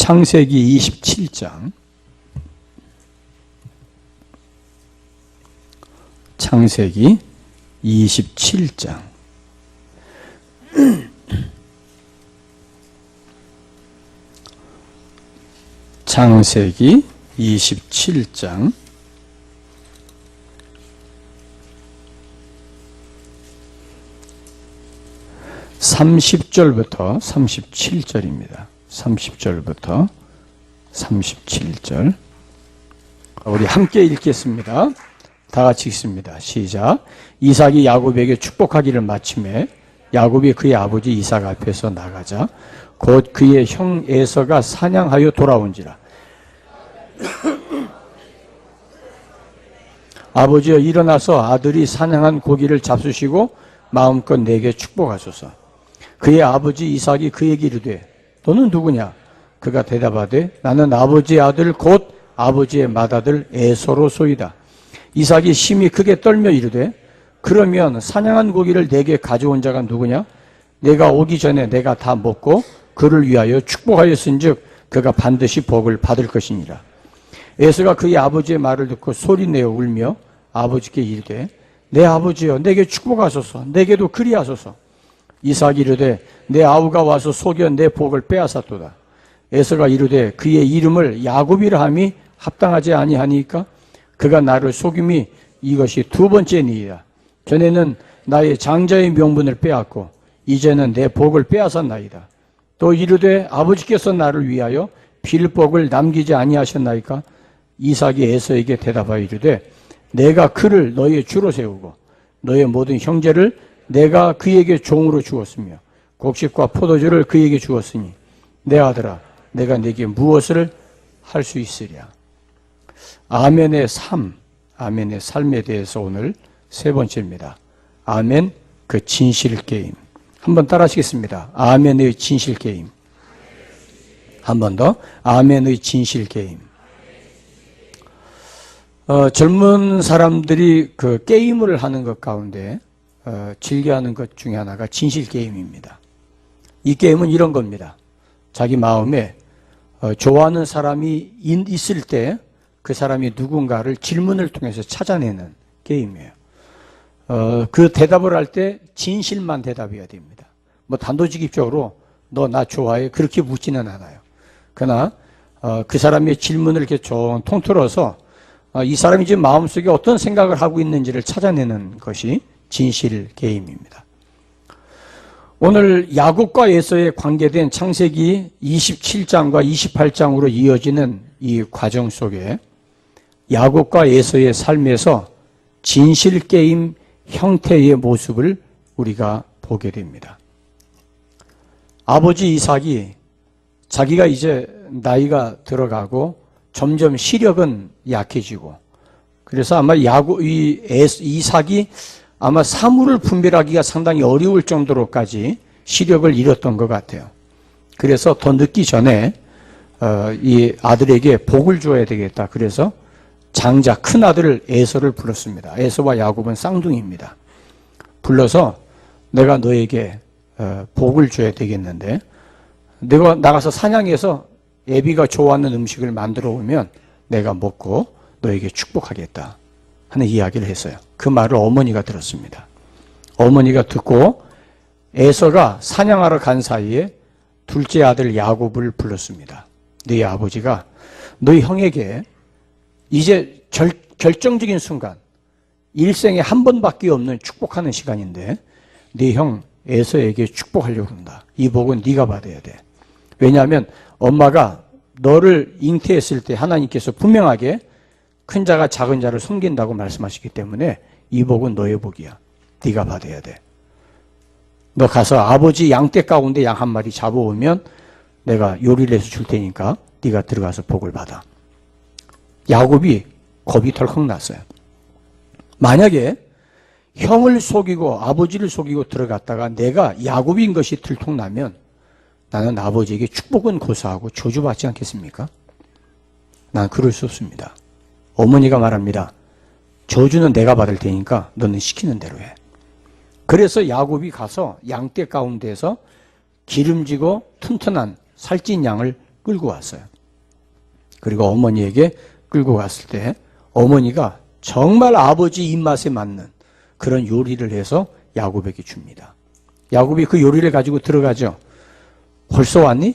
창세기 27장. 창세기 27장. 창세기 27장 30절부터 37절입니다. 30절부터 37절. 우리 함께 읽겠습니다. 다 같이 읽습니다. 시작. 이삭이 야곱에게 축복하기를 마침에 야곱이 그의 아버지 이삭 앞에서 나가자 곧 그의 형 에서가 사냥하여 돌아온지라. 아버지여 일어나서 아들이 사냥한 고기를 잡수시고 마음껏 내게 축복하소서. 그의 아버지 이삭이 그에게 이르되 너는 누구냐? 그가 대답하되 나는 아버지의 아들 곧 아버지의 맏아들 에서로소이다. 이삭이 심히 크게 떨며 이르되 그러면 사냥한 고기를 내게 가져온 자가 누구냐? 내가 오기 전에 내가 다 먹고 그를 위하여 축복하였은즉 그가 반드시 복을 받을 것이니라. 에서가 그의 아버지의 말을 듣고 소리내어 울며 아버지께 이르되 내 아버지여 내게 축복하소서. 내게도 그리하소서. 이삭이 이르되 내 아우가 와서 속여 내 복을 빼앗았도다. 에서가 이르되 그의 이름을 야곱이라 함이 합당하지 아니하니까? 그가 나를 속임이 이것이 두 번째니이다. 전에는 나의 장자의 명분을 빼앗고 이제는 내 복을 빼앗았나이다. 또 이르되 아버지께서 나를 위하여 빌 복을 남기지 아니하셨나이까? 이삭이 에서에게 대답하여 이르되 내가 그를 너의 주로 세우고 너의 모든 형제를 내가 그에게 종으로 주었으며 곡식과 포도주를 그에게 주었으니 내 아들아 내가 네게 무엇을 할 수 있으랴. 아멘의 삶, 아멘의 삶에 대해서 오늘 세 번째입니다. 아멘, 그 진실 게임. 한번 따라 하시겠습니다. 아멘의 진실 게임. 한 번 더. 아멘의 진실 게임. 젊은 사람들이 그 게임을 하는 것 가운데 즐겨하는 것 중에 하나가 진실 게임입니다. 이 게임은 이런 겁니다. 자기 마음에 좋아하는 사람이 있을 때 그 사람이 누군가를 질문을 통해서 찾아내는 게임이에요. 그 대답을 할 때 진실만 대답해야 됩니다. 뭐 단도직입적으로 너 나 좋아해 그렇게 묻지는 않아요. 그러나 그 사람의 질문을 이렇게 좀 통틀어서 이 사람이 지금 마음속에 어떤 생각을 하고 있는지를 찾아내는 것이 진실 게임입니다. 오늘 야곱과 에서에 관계된 창세기 27장과 28장으로 이어지는 이 과정 속에 야곱과 에서의 삶에서 진실 게임 형태의 모습을 우리가 보게 됩니다. 아버지 이삭이 자기가 이제 나이가 들어가고 점점 시력은 약해지고 그래서 아마 이삭이 아마 사물을 분별하기가 상당히 어려울 정도로까지 시력을 잃었던 것 같아요. 그래서 더 늦기 전에 이 아들에게 복을 줘야 되겠다. 그래서 장자 큰 아들 에서를 불렀습니다. 에서와 야곱은 쌍둥이입니다. 불러서 내가 너에게 복을 줘야 되겠는데 내가 나가서 사냥해서 애비가 좋아하는 음식을 만들어 오면 내가 먹고 너에게 축복하겠다 하는 이야기를 했어요. 그 말을 어머니가 들었습니다. 어머니가 듣고 에서가 사냥하러 간 사이에 둘째 아들 야곱을 불렀습니다. 너희 아버지가 너희 형에게 이제 결정적인 순간 일생에 한 번밖에 없는 축복하는 시간인데 네 형 에서에게 축복하려고 한다. 이 복은 네가 받아야 돼. 왜냐하면 엄마가 너를 잉태했을 때 하나님께서 분명하게 큰 자가 작은 자를 섬긴다고 말씀하시기 때문에 이 복은 너의 복이야. 네가 받아야 돼. 너 가서 아버지 양떼 가운데 양 한 마리 잡아오면 내가 요리를 해서 줄 테니까 네가 들어가서 복을 받아. 야곱이 겁이 덜컥 났어요. 만약에 형을 속이고 아버지를 속이고 들어갔다가 내가 야곱인 것이 들통나면 나는 아버지에게 축복은 고사하고 저주받지 않겠습니까? 난 그럴 수 없습니다. 어머니가 말합니다. 저주는 내가 받을 테니까 너는 시키는 대로 해. 그래서 야곱이 가서 양떼 가운데에서 기름지고 튼튼한 살찐 양을 끌고 왔어요. 그리고 어머니에게 끌고 갔을 때 어머니가 정말 아버지 입맛에 맞는 그런 요리를 해서 야곱에게 줍니다. 야곱이 그 요리를 가지고 들어가죠. 벌써 왔니?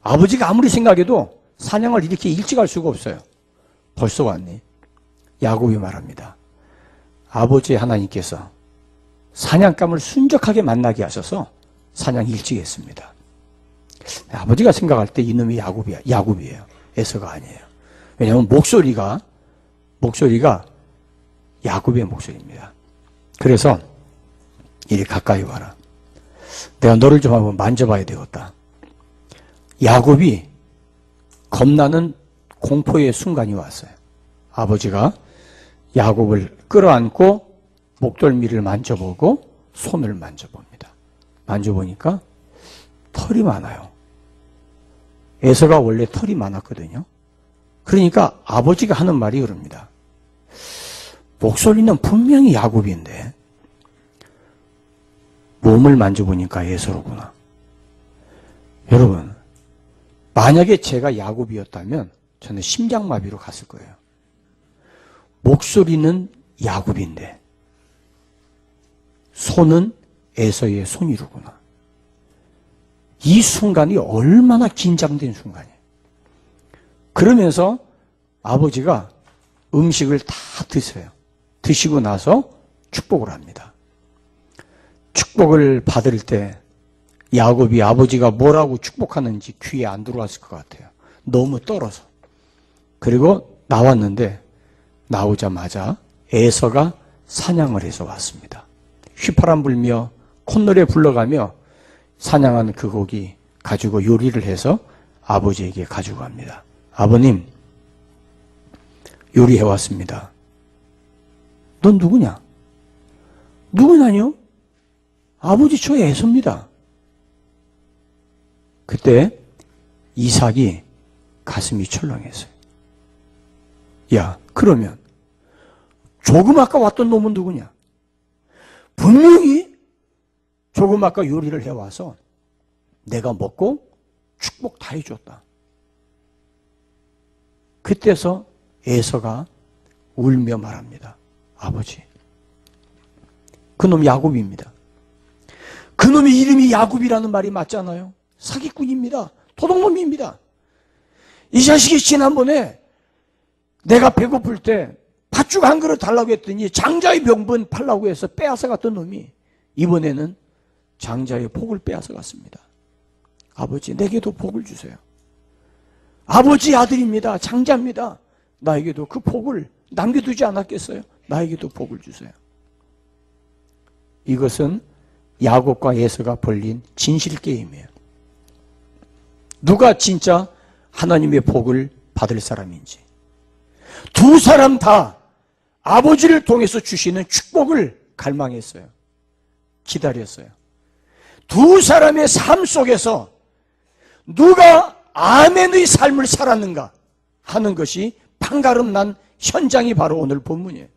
아버지가 아무리 생각해도 사냥을 이렇게 일찍 할 수가 없어요. 벌써 왔니? 야곱이 말합니다. 아버지 하나님께서 사냥감을 순적하게 만나게 하셔서 사냥 일찍 했습니다. 아버지가 생각할 때 이놈이 야곱이에요. 에서가 아니에요. 왜냐하면 목소리가 야곱의 목소리입니다. 그래서 이리 가까이 와라. 내가 너를 좀 한번 만져봐야 되겠다. 야곱이 겁나는 공포의 순간이 왔어요. 아버지가 야곱을 끌어안고 목덜미를 만져보고 손을 만져봅니다. 만져보니까 털이 많아요. 에서가 원래 털이 많았거든요. 그러니까 아버지가 하는 말이 그럽니다. 목소리는 분명히 야곱인데 몸을 만져보니까 에서로구나. 여러분, 만약에 제가 야곱이었다면 저는 심장마비로 갔을 거예요. 목소리는 야곱인데 손은 에서의 손이로구나. 이 순간이 얼마나 긴장된 순간이에요. 그러면서 아버지가 음식을 다 드세요. 드시고 나서 축복을 합니다. 축복을 받을 때 야곱이 아버지가 뭐라고 축복하는지 귀에 안 들어왔을 것 같아요. 너무 떨어서. 그리고 나왔는데 나오자마자 에서가 사냥을 해서 왔습니다. 휘파람 불며 콧노래 불러가며 사냥한 그 고기 가지고 요리를 해서 아버지에게 가지고 갑니다. 아버님, 요리해 왔습니다. 넌 누구냐? 누구냐뇨? 아버지, 저 에서입니다. 그때 이삭이 가슴이 철렁했어요. 야, 그러면 조금 아까 왔던 놈은 누구냐? 분명히 조금 아까 요리를 해와서 내가 먹고 축복 다 해줬다. 그때서 에서가 울며 말합니다. 아버지, 그놈 야곱입니다. 그놈의 이름이 야곱이라는 말이 맞잖아요. 사기꾼입니다. 도둑놈입니다. 이 자식이 지난번에 내가 배고플 때 팥죽 한 그릇 달라고 했더니 장자의 병분 팔라고 해서 빼앗아 갔던 놈이 이번에는 장자의 복을 빼앗아 갔습니다. 아버지, 내게도 복을 주세요. 아버지 아들입니다. 장자입니다. 나에게도 그 복을 남겨두지 않았겠어요? 나에게도 복을 주세요. 이것은 야곱과 에서가 벌린 진실 게임이에요. 누가 진짜 하나님의 복을 받을 사람인지. 두 사람 다 아버지를 통해서 주시는 축복을 갈망했어요. 기다렸어요. 두 사람의 삶 속에서 누가 아멘의 삶을 살았는가 하는 것이 판가름 난 현장이 바로 오늘 본문이에요.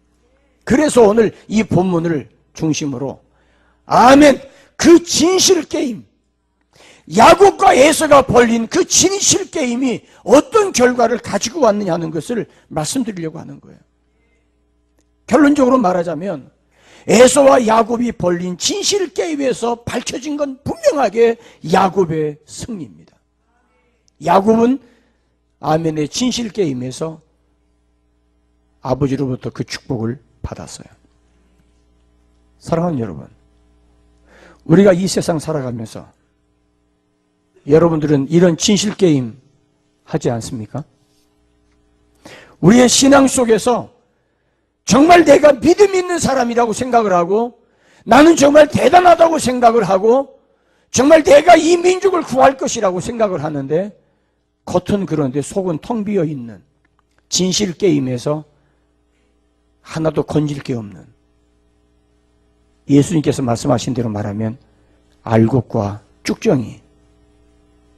그래서 오늘 이 본문을 중심으로 아멘, 그 진실 게임, 야곱과 에서가 벌린 그 진실 게임이 어떤 결과를 가지고 왔느냐 하는 것을 말씀드리려고 하는 거예요. 결론적으로 말하자면 에서와 야곱이 벌린 진실 게임에서 밝혀진 건 분명하게 야곱의 승리입니다. 야곱은 아멘의 진실 게임에서 아버지로부터 그 축복을 받았어요. 사랑하는 여러분, 우리가 이 세상 살아가면서 여러분들은 이런 진실 게임 하지 않습니까? 우리의 신앙 속에서 정말 내가 믿음 있는 사람이라고 생각을 하고 나는 정말 대단하다고 생각을 하고 정말 내가 이 민족을 구할 것이라고 생각을 하는데 겉은 그런데 속은 텅 비어 있는 진실 게임에서 하나도 건질 게 없는, 예수님께서 말씀하신 대로 말하면 알곡과 쭉정이,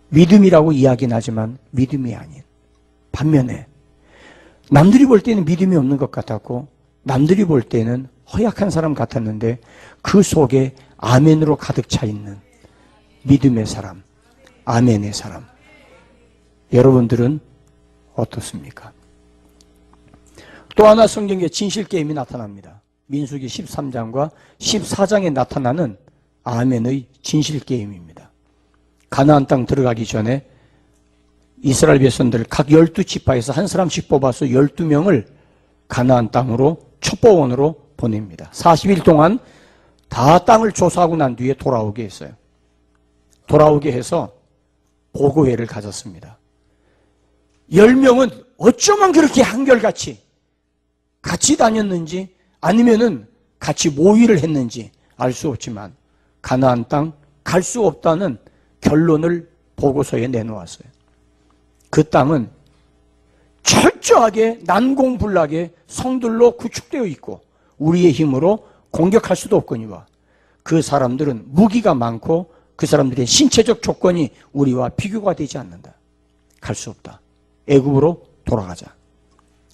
믿음이라고 이야기는 하지만 믿음이 아닌, 반면에 남들이 볼 때는 믿음이 없는 것 같았고 남들이 볼 때는 허약한 사람 같았는데 그 속에 아멘으로 가득 차 있는 믿음의 사람, 아멘의 사람, 여러분들은 어떻습니까? 또 하나 성경에 진실게임이 나타납니다. 민수기 13장과 14장에 나타나는 아멘의 진실게임입니다. 가나안 땅 들어가기 전에 이스라엘 백성들 각 12지파에서 한 사람씩 뽑아서 12명을 가나안 땅으로 첩보원으로 보냅니다. 40일 동안 다 땅을 조사하고 난 뒤에 돌아오게 했어요. 돌아오게 해서 보고회를 가졌습니다. 10명은 어쩌면 그렇게 한결같이 같이 다녔는지 아니면은 같이 모의를 했는지 알 수 없지만 가나안 땅 갈 수 없다는 결론을 보고서에 내놓았어요. 그 땅은 철저하게 난공불락의 성들로 구축되어 있고 우리의 힘으로 공격할 수도 없거니와 그 사람들은 무기가 많고 그 사람들의 신체적 조건이 우리와 비교가 되지 않는다. 갈 수 없다. 애굽으로 돌아가자.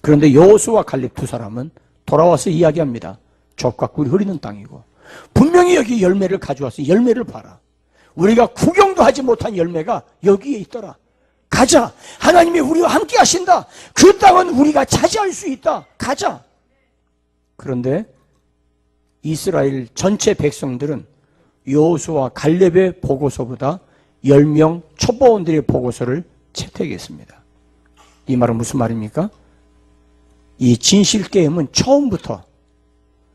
그런데 여호수아와 갈렙 두 사람은 돌아와서 이야기합니다. 젖과 꿀이 흐르는 땅이고 분명히 여기 열매를 가져와서 열매를 봐라. 우리가 구경도 하지 못한 열매가 여기에 있더라. 가자. 하나님이 우리와 함께 하신다. 그 땅은 우리가 차지할 수 있다. 가자. 그런데 이스라엘 전체 백성들은 여호수아와 갈렙의 보고서보다 10명 첩보원들의 보고서를 채택했습니다. 이 말은 무슨 말입니까? 이 진실게임은 처음부터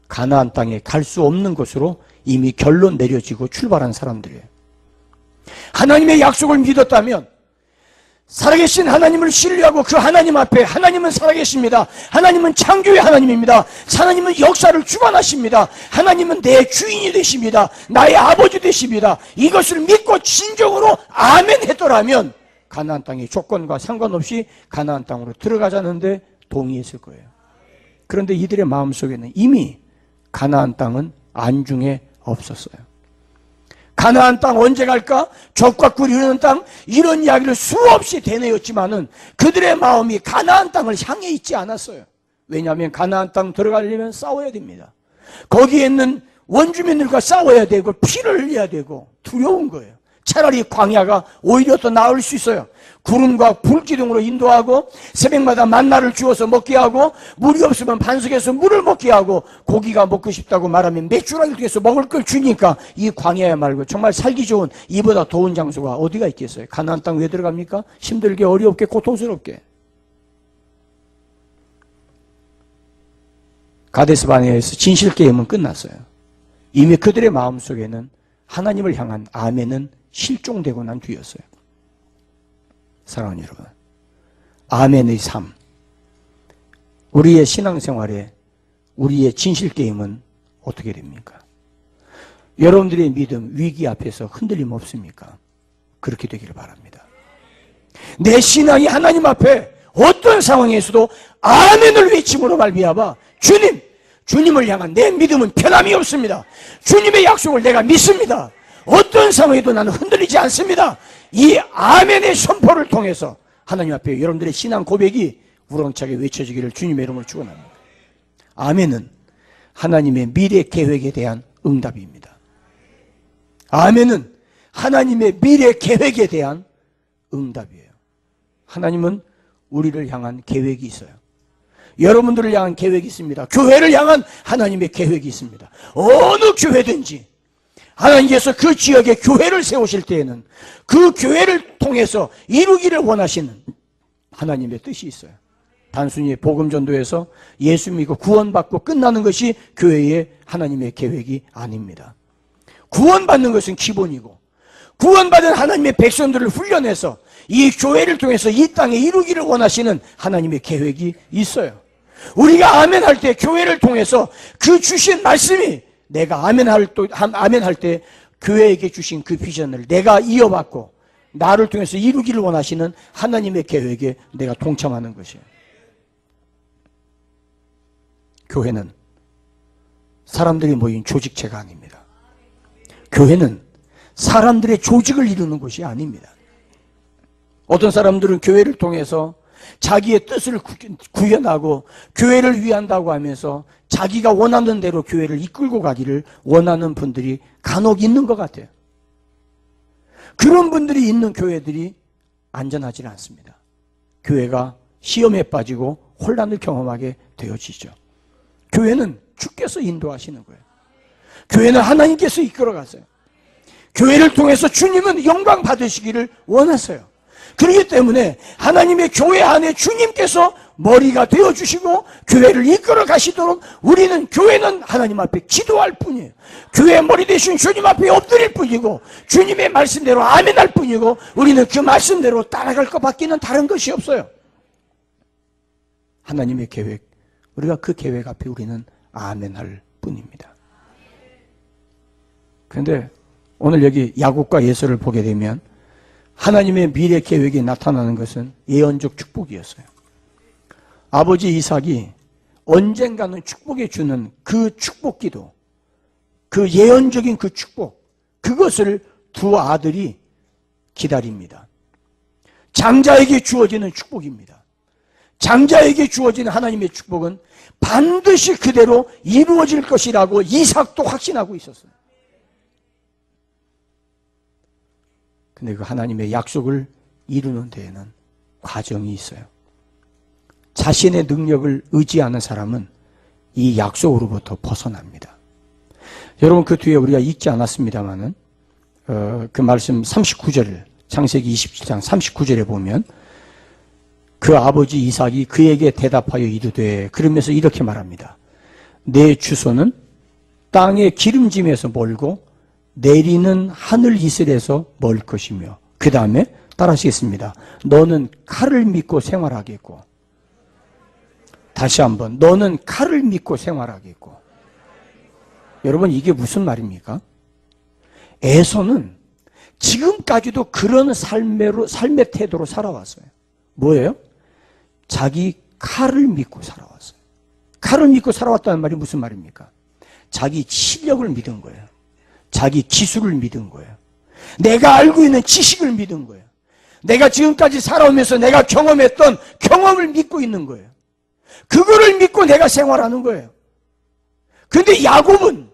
가나안 땅에 갈 수 없는 것으로 이미 결론 내려지고 출발한 사람들이에요. 하나님의 약속을 믿었다면 살아계신 하나님을 신뢰하고 그 하나님 앞에 하나님은 살아계십니다. 하나님은 창조의 하나님입니다. 하나님은 역사를 주관하십니다. 하나님은 내 주인이 되십니다. 나의 아버지 되십니다. 이것을 믿고 진정으로 아멘 했더라면 가나안 땅의 조건과 상관없이 가나안 땅으로 들어가자는데 동의했을 거예요. 그런데 이들의 마음속에는 이미 가나안 땅은 안중에 없었어요. 가나안 땅 언제 갈까? 젖과 꿀이 흐르는 땅, 이런 이야기를 수없이 되뇌었지만은 그들의 마음이 가나안 땅을 향해 있지 않았어요. 왜냐하면 가나안 땅 들어가려면 싸워야 됩니다. 거기에 있는 원주민들과 싸워야 되고 피를 흘려야 되고 두려운 거예요. 차라리 광야가 오히려 더 나을 수 있어요. 구름과 불기둥으로 인도하고 새벽마다 만나를 주어서 먹게 하고 물이 없으면 반석에서 물을 먹게 하고 고기가 먹고 싶다고 말하면 메추라기 통해서 먹을 걸 주니까 이 광야야 말고 정말 살기 좋은 이보다 더운 장소가 어디가 있겠어요? 가나안 땅 왜 들어갑니까? 힘들게 어렵게 고통스럽게. 가데스 바네아에서 진실게임은 끝났어요. 이미 그들의 마음속에는 하나님을 향한 아멘은 실종되고 난 뒤였어요. 사랑하는 여러분, 아멘의 삶, 우리의 신앙생활에 우리의 진실게임은 어떻게 됩니까? 여러분들의 믿음, 위기 앞에서 흔들림 없습니까? 그렇게 되기를 바랍니다. 내 신앙이 하나님 앞에 어떤 상황에서도 아멘을 외침으로 말미암아 주님을 향한 내 믿음은 변함이 없습니다. 주님의 약속을 내가 믿습니다. 어떤 상황에도 나는 흔들리지 않습니다. 이 아멘의 선포를 통해서 하나님 앞에 여러분들의 신앙 고백이 우렁차게 외쳐지기를 주님의 이름으로 축원합니다. 아멘은 하나님의 미래 계획에 대한 응답입니다. 아멘은 하나님의 미래 계획에 대한 응답이에요. 하나님은 우리를 향한 계획이 있어요. 여러분들을 향한 계획이 있습니다. 교회를 향한 하나님의 계획이 있습니다. 어느 교회든지 하나님께서 그 지역에 교회를 세우실 때에는 그 교회를 통해서 이루기를 원하시는 하나님의 뜻이 있어요. 단순히 복음 전도에서 예수 믿고 구원받고 끝나는 것이 교회의 하나님의 계획이 아닙니다. 구원받는 것은 기본이고 구원받은 하나님의 백성들을 훈련해서 이 교회를 통해서 이 땅에 이루기를 원하시는 하나님의 계획이 있어요. 우리가 아멘할 때 교회를 통해서 그 주신 말씀이 내가 아멘할 때 교회에게 주신 그 비전을 내가 이어받고 나를 통해서 이루기를 원하시는 하나님의 계획에 내가 동참하는 것이에요. 교회는 사람들이 모인 조직체가 아닙니다. 교회는 사람들의 조직을 이루는 것이 아닙니다. 어떤 사람들은 교회를 통해서 자기의 뜻을 구현하고 교회를 위한다고 하면서 자기가 원하는 대로 교회를 이끌고 가기를 원하는 분들이 간혹 있는 것 같아요. 그런 분들이 있는 교회들이 안전하지는 않습니다. 교회가 시험에 빠지고 혼란을 경험하게 되어지죠. 교회는 주께서 인도하시는 거예요. 교회는 하나님께서 이끌어가세요. 교회를 통해서 주님은 영광 받으시기를 원하세요. 그렇기 때문에 하나님의 교회 안에 주님께서 머리가 되어주시고 교회를 이끌어 가시도록 우리는 교회는 하나님 앞에 기도할 뿐이에요. 교회의 머리 되신 주님 앞에 엎드릴 뿐이고 주님의 말씀대로 아멘할 뿐이고 우리는 그 말씀대로 따라갈 것밖에는 다른 것이 없어요. 하나님의 계획, 우리가 그 계획 앞에 우리는 아멘할 뿐입니다. 그런데 오늘 여기 야곱과 에서를 보게 되면 하나님의 미래 계획이 나타나는 것은 예언적 축복이었어요. 아버지 이삭이 언젠가는 축복해 주는 그 축복 기도, 그 예언적인 그 축복, 그것을 두 아들이 기다립니다. 장자에게 주어지는 축복입니다. 장자에게 주어지는 하나님의 축복은 반드시 그대로 이루어질 것이라고 이삭도 확신하고 있었어요. 근데 그 하나님의 약속을 이루는 데에는 과정이 있어요. 자신의 능력을 의지하는 사람은 이 약속으로부터 벗어납니다. 여러분 그 뒤에 우리가 읽지 않았습니다마는 그 말씀 39절, 창세기 27장 39절에 보면 그 아버지 이삭이 그에게 대답하여 이르되, 그러면서 이렇게 말합니다. 내 주소는 땅의 기름짐에서 멀고 내리는 하늘 이슬에서 멀 것이며, 그 다음에 따라하시겠습니다. 너는 칼을 믿고 생활하겠고, 다시 한번, 너는 칼을 믿고 생활하겠고. 여러분 이게 무슨 말입니까? 에서는 지금까지도 그런 삶의 태도로 살아왔어요. 뭐예요? 자기 칼을 믿고 살아왔어요. 칼을 믿고 살아왔다는 말이 무슨 말입니까? 자기 실력을 믿은 거예요. 자기 기술을 믿은 거예요. 내가 알고 있는 지식을 믿은 거예요. 내가 지금까지 살아오면서 내가 경험했던 경험을 믿고 있는 거예요. 그거를 믿고 내가 생활하는 거예요. 그런데 야곱은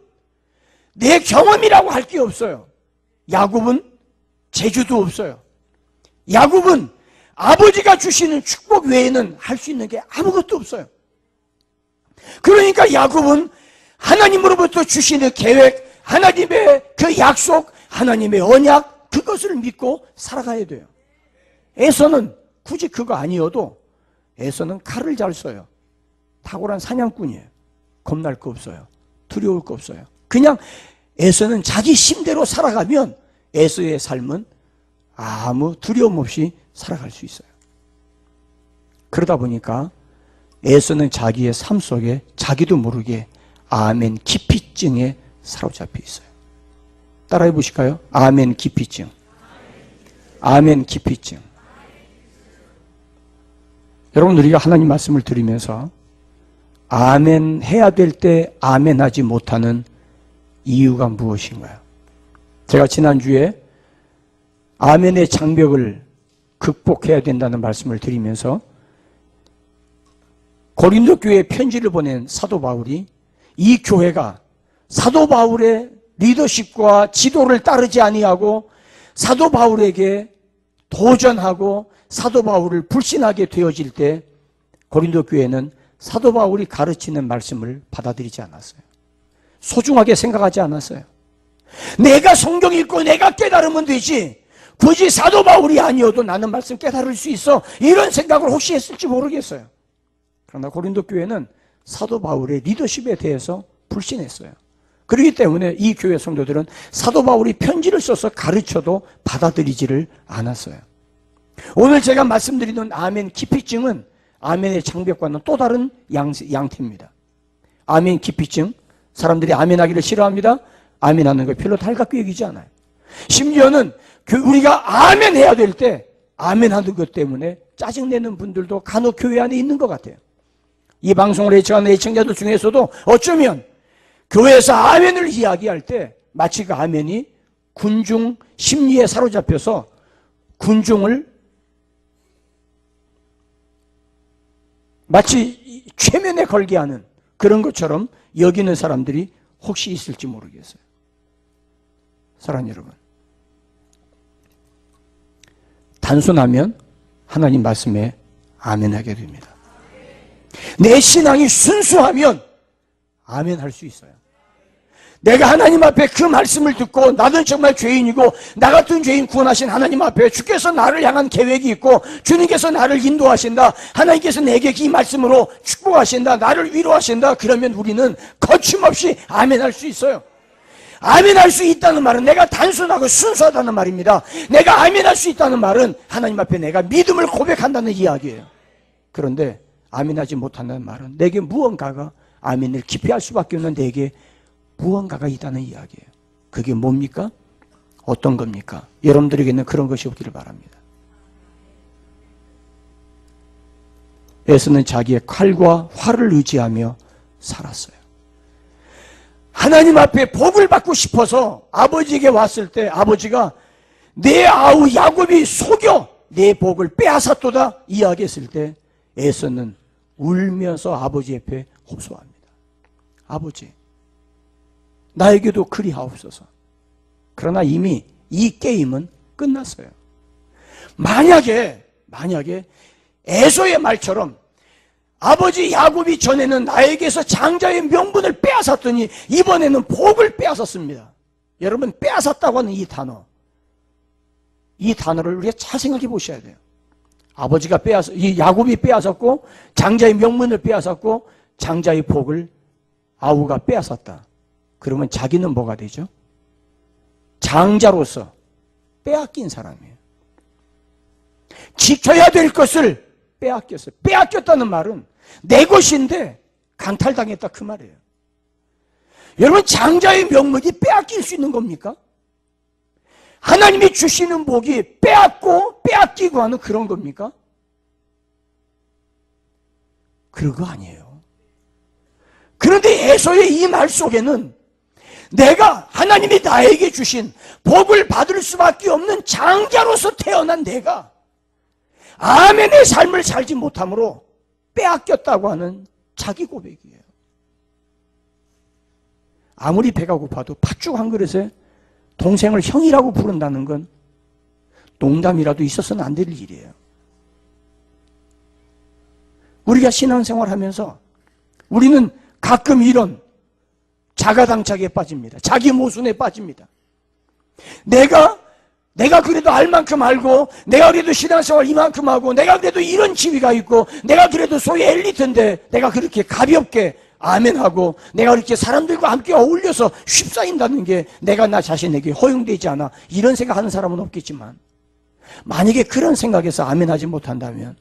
내 경험이라고 할 게 없어요. 야곱은 재주도 없어요. 야곱은 아버지가 주시는 축복 외에는 할 수 있는 게 아무것도 없어요. 그러니까 야곱은 하나님으로부터 주시는 계획, 하나님의 그 약속, 하나님의 언약, 그것을 믿고 살아가야 돼요. 에서는 굳이 그거 아니어도 에서는 칼을 잘 써요. 탁월한 사냥꾼이에요. 겁날 거 없어요. 두려울 거 없어요. 그냥 에서는 자기 힘대로 살아가면 에서의 삶은 아무 두려움 없이 살아갈 수 있어요. 그러다 보니까 에서는 자기의 삶 속에 자기도 모르게 아멘 기피증에 사로잡혀 있어요. 따라해 보실까요? 아멘 기피증. 아멘 기피증. 여러분 우리가 하나님 말씀을 들으면서 아멘 해야 될 때 아멘 하지 못하는 이유가 무엇인가요? 제가 지난주에 아멘의 장벽을 극복해야 된다는 말씀을 드리면서 고린도 교회에 편지를 보낸 사도 바울이 이 교회가 사도 바울의 리더십과 지도를 따르지 아니하고 사도 바울에게 도전하고 사도 바울을 불신하게 되어질 때 고린도 교회는 사도 바울이 가르치는 말씀을 받아들이지 않았어요. 소중하게 생각하지 않았어요. 내가 성경 읽고 내가 깨달으면 되지, 굳이 사도 바울이 아니어도 나는 말씀 깨달을 수 있어, 이런 생각을 혹시 했을지 모르겠어요. 그러나 고린도 교회는 사도 바울의 리더십에 대해서 불신했어요. 그렇기 때문에 이 교회 성도들은 사도 바울이 편지를 써서 가르쳐도 받아들이지를 않았어요. 오늘 제가 말씀드리는 아멘 기피증은 아멘의 장벽과는 또 다른 양태입니다. 아멘 기피증, 사람들이 아멘 하기를 싫어합니다. 아멘 하는 거 별로 달갑게 여기지 않아요. 심지어는 우리가 아멘 해야 될 때 아멘 하는 것 때문에 짜증내는 분들도 간혹 교회 안에 있는 것 같아요. 이 방송을 애청하는 애청자들 중에서도 어쩌면 교회에서 아멘을 이야기할 때 마치 그 아멘이 군중 심리에 사로잡혀서 군중을 마치 최면에 걸게 하는 그런 것처럼 여기는 사람들이 혹시 있을지 모르겠어요. 사랑하는 여러분, 단순하면 하나님 말씀에 아멘하게 됩니다. 내 신앙이 순수하면 아멘할 수 있어요. 내가 하나님 앞에 그 말씀을 듣고 나는 정말 죄인이고 나 같은 죄인 구원하신 하나님 앞에 주께서 나를 향한 계획이 있고 주님께서 나를 인도하신다, 하나님께서 내게 이 말씀으로 축복하신다, 나를 위로하신다, 그러면 우리는 거침없이 아멘할 수 있어요. 아멘할 수 있다는 말은 내가 단순하고 순수하다는 말입니다. 내가 아멘할 수 있다는 말은 하나님 앞에 내가 믿음을 고백한다는 이야기예요. 그런데 아멘하지 못한다는 말은 내게 무언가가, 아멘을 기피할 수밖에 없는 내게 무언가가 있다는 이야기예요. 그게 뭡니까? 어떤 겁니까? 여러분들에게는 그런 것이 없기를 바랍니다. 에서는 자기의 칼과 활을 의지하며 살았어요. 하나님 앞에 복을 받고 싶어서 아버지에게 왔을 때 아버지가 내 아우 야곱이 속여 내 복을 빼앗았도다 이야기했을 때 에서는 울면서 아버지 앞에 호소합니다. 아버지, 나에게도 그리하옵소서. 그러나 이미 이 게임은 끝났어요. 만약에 에서의 말처럼 아버지 야곱이 전에는 나에게서 장자의 명분을 빼앗았더니 이번에는 복을 빼앗았습니다. 여러분, 빼앗았다고 하는 이 단어를 우리가 잘 생각해 보셔야 돼요. 아버지가 이 야곱이 빼앗았고 장자의 명분을 빼앗았고 장자의 복을 아우가 빼앗았다. 그러면 자기는 뭐가 되죠? 장자로서 빼앗긴 사람이에요. 지켜야 될 것을 빼앗겼어요. 빼앗겼다는 말은 내 것인데 강탈당했다 그 말이에요. 여러분, 장자의 명목이 빼앗길 수 있는 겁니까? 하나님이 주시는 복이 빼앗고 빼앗기고 하는 그런 겁니까? 그런 거 아니에요. 그런데 에서의 이 말 속에는 내가 하나님이 나에게 주신 복을 받을 수밖에 없는 장자로서 태어난 내가 아멘의 삶을 살지 못함으로 빼앗겼다고 하는 자기 고백이에요. 아무리 배가 고파도 팥죽 한 그릇에 동생을 형이라고 부른다는 건 농담이라도 있어서는 안 될 일이에요. 우리가 신앙생활하면서 우리는 가끔 이런 자가당착에 빠집니다. 자기 모순에 빠집니다. 내가 그래도 알 만큼 알고, 내가 그래도 신앙생활 이만큼 하고, 내가 그래도 이런 지위가 있고, 내가 그래도 소위 엘리트인데 내가 그렇게 가볍게 아멘하고 내가 그렇게 사람들과 함께 어울려서 휩싸인다는 게 내가 나 자신에게 허용되지 않아, 이런 생각하는 사람은 없겠지만, 만약에 그런 생각에서 아멘하지 못한다면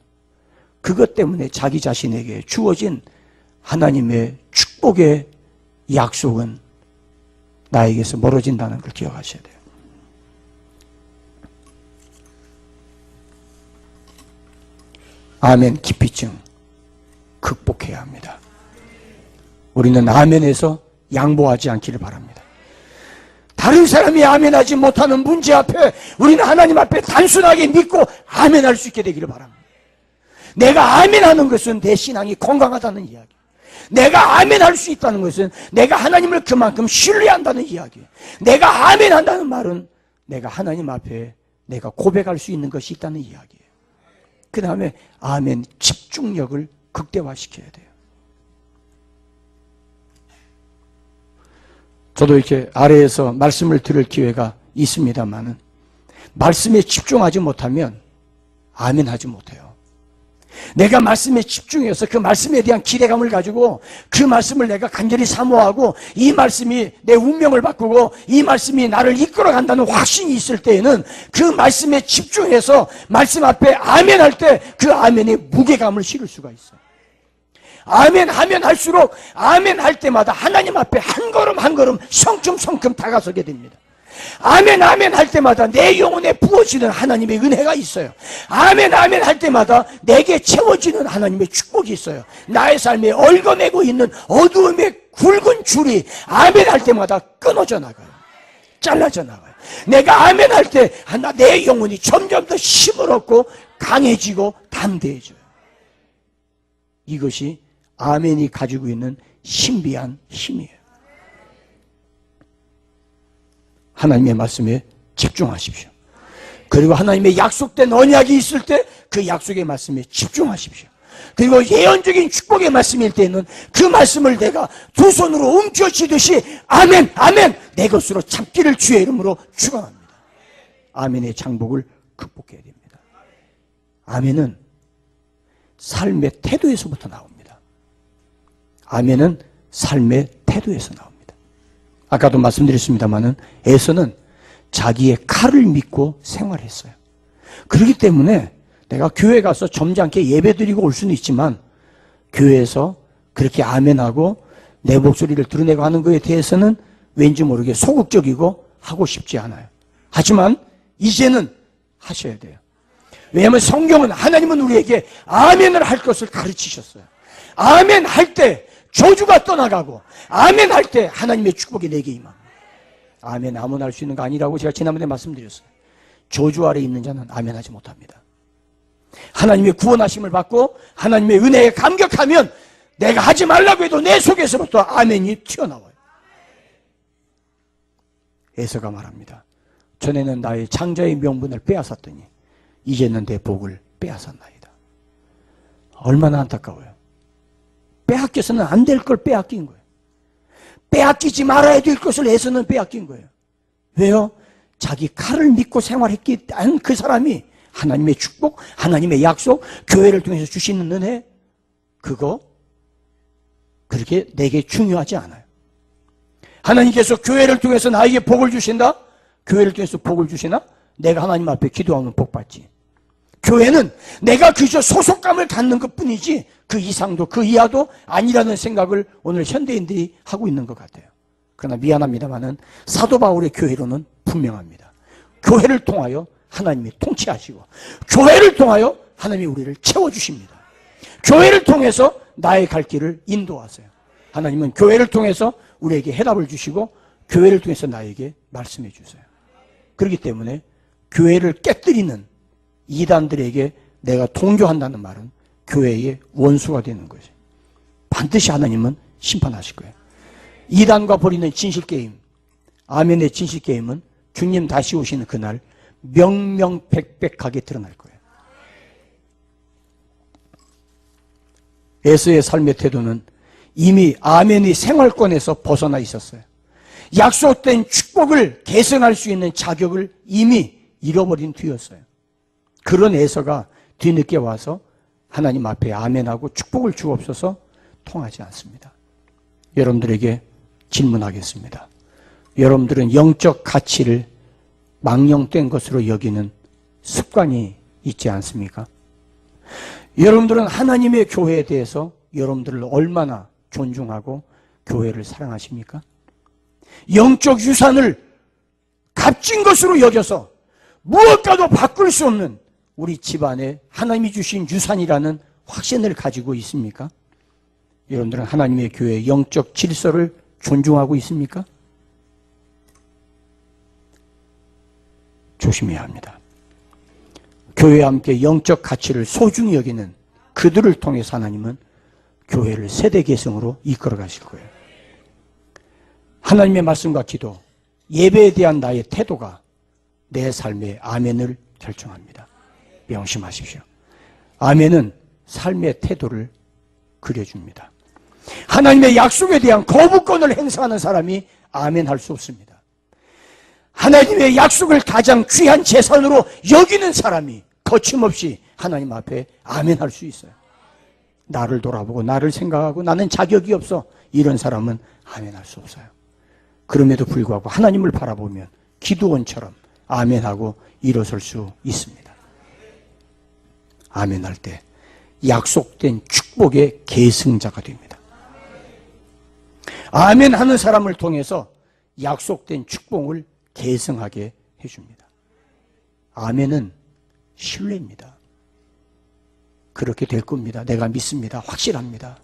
그것 때문에 자기 자신에게 주어진 하나님의 축복의 약속은 나에게서 멀어진다는 걸 기억하셔야 돼요. 아멘 기피증 극복해야 합니다. 우리는 아멘에서 양보하지 않기를 바랍니다. 다른 사람이 아멘하지 못하는 문제 앞에 우리는 하나님 앞에 단순하게 믿고 아멘할 수 있게 되기를 바랍니다. 내가 아멘하는 것은 내 신앙이 건강하다는 이야기, 내가 아멘할 수 있다는 것은 내가 하나님을 그만큼 신뢰한다는 이야기, 내가 아멘한다는 말은 내가 하나님 앞에 내가 고백할 수 있는 것이 있다는 이야기예요. 그 다음에 아멘 집중력을 극대화시켜야 돼요. 저도 이렇게 아래에서 말씀을 들을 기회가 있습니다만은 말씀에 집중하지 못하면 아멘하지 못해요. 내가 말씀에 집중해서 그 말씀에 대한 기대감을 가지고 그 말씀을 내가 간절히 사모하고 이 말씀이 내 운명을 바꾸고 이 말씀이 나를 이끌어간다는 확신이 있을 때에는 그 말씀에 집중해서 말씀 앞에 아멘할 때 그 아멘에 무게감을 실을 수가 있어요. 아멘하면 할수록 아멘할 때마다 하나님 앞에 한 걸음 한 걸음 성큼 다가서게 됩니다. 아멘 할 때마다 내 영혼에 부어지는 하나님의 은혜가 있어요. 아멘 할 때마다 내게 채워지는 하나님의 축복이 있어요. 나의 삶에 얽어매고 있는 어두움의 굵은 줄이 아멘 할 때마다 끊어져 나가요. 잘라져 나가요. 내가 아멘 할 때 내 영혼이 점점 더 힘을 얻고 강해지고 담대해져요. 이것이 아멘이 가지고 있는 신비한 힘이에요. 하나님의 말씀에 집중하십시오. 그리고 하나님의 약속된 언약이 있을 때 그 약속의 말씀에 집중하십시오. 그리고 예언적인 축복의 말씀일 때는 그 말씀을 내가 두 손으로 움켜쥐듯이 아멘, 아멘, 내 것으로 잡기를 주의 이름으로 축원합니다. 아멘의 장복을 극복해야 됩니다. 아멘은 삶의 태도에서부터 나옵니다. 아멘은 삶의 태도에서 나옵니다. 아까도 말씀드렸습니다마는 에서는 자기의 칼을 믿고 생활했어요. 그렇기 때문에 내가 교회 가서 점잖게 예배드리고 올 수는 있지만 교회에서 그렇게 아멘하고 내 목소리를 드러내고 하는 것에 대해서는 왠지 모르게 소극적이고 하고 싶지 않아요. 하지만 이제는 하셔야 돼요. 왜냐하면 성경은 하나님은 우리에게 아멘을 할 것을 가르치셨어요. 아멘 할 때 저주가 떠나가고 아멘 할 때 하나님의 축복이 내게 임합니다. 아멘 아무나 할 수 있는 거 아니라고 제가 지난번에 말씀드렸어요. 저주 아래 있는 자는 아멘 하지 못합니다. 하나님의 구원하심을 받고 하나님의 은혜에 감격하면 내가 하지 말라고 해도 내 속에서부터 아멘이 튀어나와요. 에서가 말합니다. 전에는 나의 장자의 명분을 빼앗았더니 이제는 내 복을 빼앗았나이다. 얼마나 안타까워요. 빼앗겨서는 안 될 걸 빼앗긴 거예요. 빼앗기지 말아야 될 것을 에서는 빼앗긴 거예요. 왜요? 자기 칼을 믿고 생활했기 때문에 그 사람이 하나님의 축복, 하나님의 약속, 교회를 통해서 주시는 은혜, 그거 그렇게 내게 중요하지 않아요. 하나님께서 교회를 통해서 나에게 복을 주신다? 교회를 통해서 복을 주시나? 내가 하나님 앞에 기도하면 복 받지. 교회는 내가 그저 소속감을 갖는 것뿐이지 그 이상도 그 이하도 아니라는 생각을 오늘 현대인들이 하고 있는 것 같아요. 그러나 미안합니다만은 사도 바울의 교회로는 분명합니다. 교회를 통하여 하나님이 통치하시고 교회를 통하여 하나님이 우리를 채워주십니다. 교회를 통해서 나의 갈 길을 인도하세요. 하나님은 교회를 통해서 우리에게 해답을 주시고 교회를 통해서 나에게 말씀해 주세요. 그렇기 때문에 교회를 깨뜨리는 이단들에게 내가 동조한다는 말은 교회의 원수가 되는 거죠. 반드시 하나님은 심판하실 거예요. 이단과 벌이는 진실게임, 아멘의 진실게임은 주님 다시 오시는 그날 명명백백하게 드러날 거예요. 에서의 삶의 태도는 이미 아멘의 생활권에서 벗어나 있었어요. 약속된 축복을 계승할 수 있는 자격을 이미 잃어버린 뒤였어요. 그런 에서가 뒤늦게 와서 하나님 앞에 아멘하고 축복을 주옵소서 통하지 않습니다. 여러분들에게 질문하겠습니다. 여러분들은 영적 가치를 망령된 것으로 여기는 습관이 있지 않습니까? 여러분들은 하나님의 교회에 대해서 여러분들을 얼마나 존중하고 교회를 사랑하십니까? 영적 유산을 값진 것으로 여겨서 무엇과도 바꿀 수 없는 우리 집안에 하나님이 주신 유산이라는 확신을 가지고 있습니까? 여러분들은 하나님의 교회의 영적 질서를 존중하고 있습니까? 조심해야 합니다. 교회와 함께 영적 가치를 소중히 여기는 그들을 통해서 하나님은 교회를 세대 계승으로 이끌어 가실 거예요. 하나님의 말씀과 기도, 예배에 대한 나의 태도가 내 삶의 아멘을 결정합니다. 명심하십시오. 아멘은 삶의 태도를 그려줍니다. 하나님의 약속에 대한 거부권을 행사하는 사람이 아멘 할 수 없습니다. 하나님의 약속을 가장 귀한 재산으로 여기는 사람이 거침없이 하나님 앞에 아멘 할 수 있어요. 나를 돌아보고 나를 생각하고 나는 자격이 없어, 이런 사람은 아멘 할 수 없어요. 그럼에도 불구하고 하나님을 바라보면 기도원처럼 아멘하고 일어설 수 있습니다. 아멘 할 때 약속된 축복의 계승자가 됩니다. 아멘 하는 사람을 통해서 약속된 축복을 계승하게 해줍니다. 아멘은 신뢰입니다. 그렇게 될 겁니다. 내가 믿습니다. 확실합니다.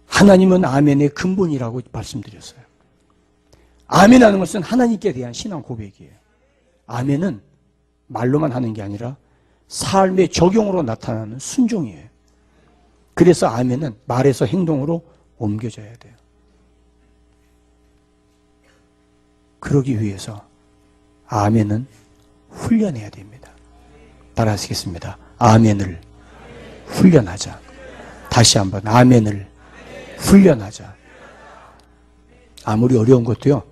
하나님은 아멘의 근본이라고 말씀드렸어요. 아멘하는 것은 하나님께 대한 신앙 고백이에요. 아멘은 말로만 하는 게 아니라 삶의 적용으로 나타나는 순종이에요. 그래서 아멘은 말에서 행동으로 옮겨져야 돼요. 그러기 위해서 아멘은 훈련해야 됩니다. 따라하시겠습니다. 아멘을 훈련하자. 다시 한번 아멘을 훈련하자. 아무리 어려운 것도요,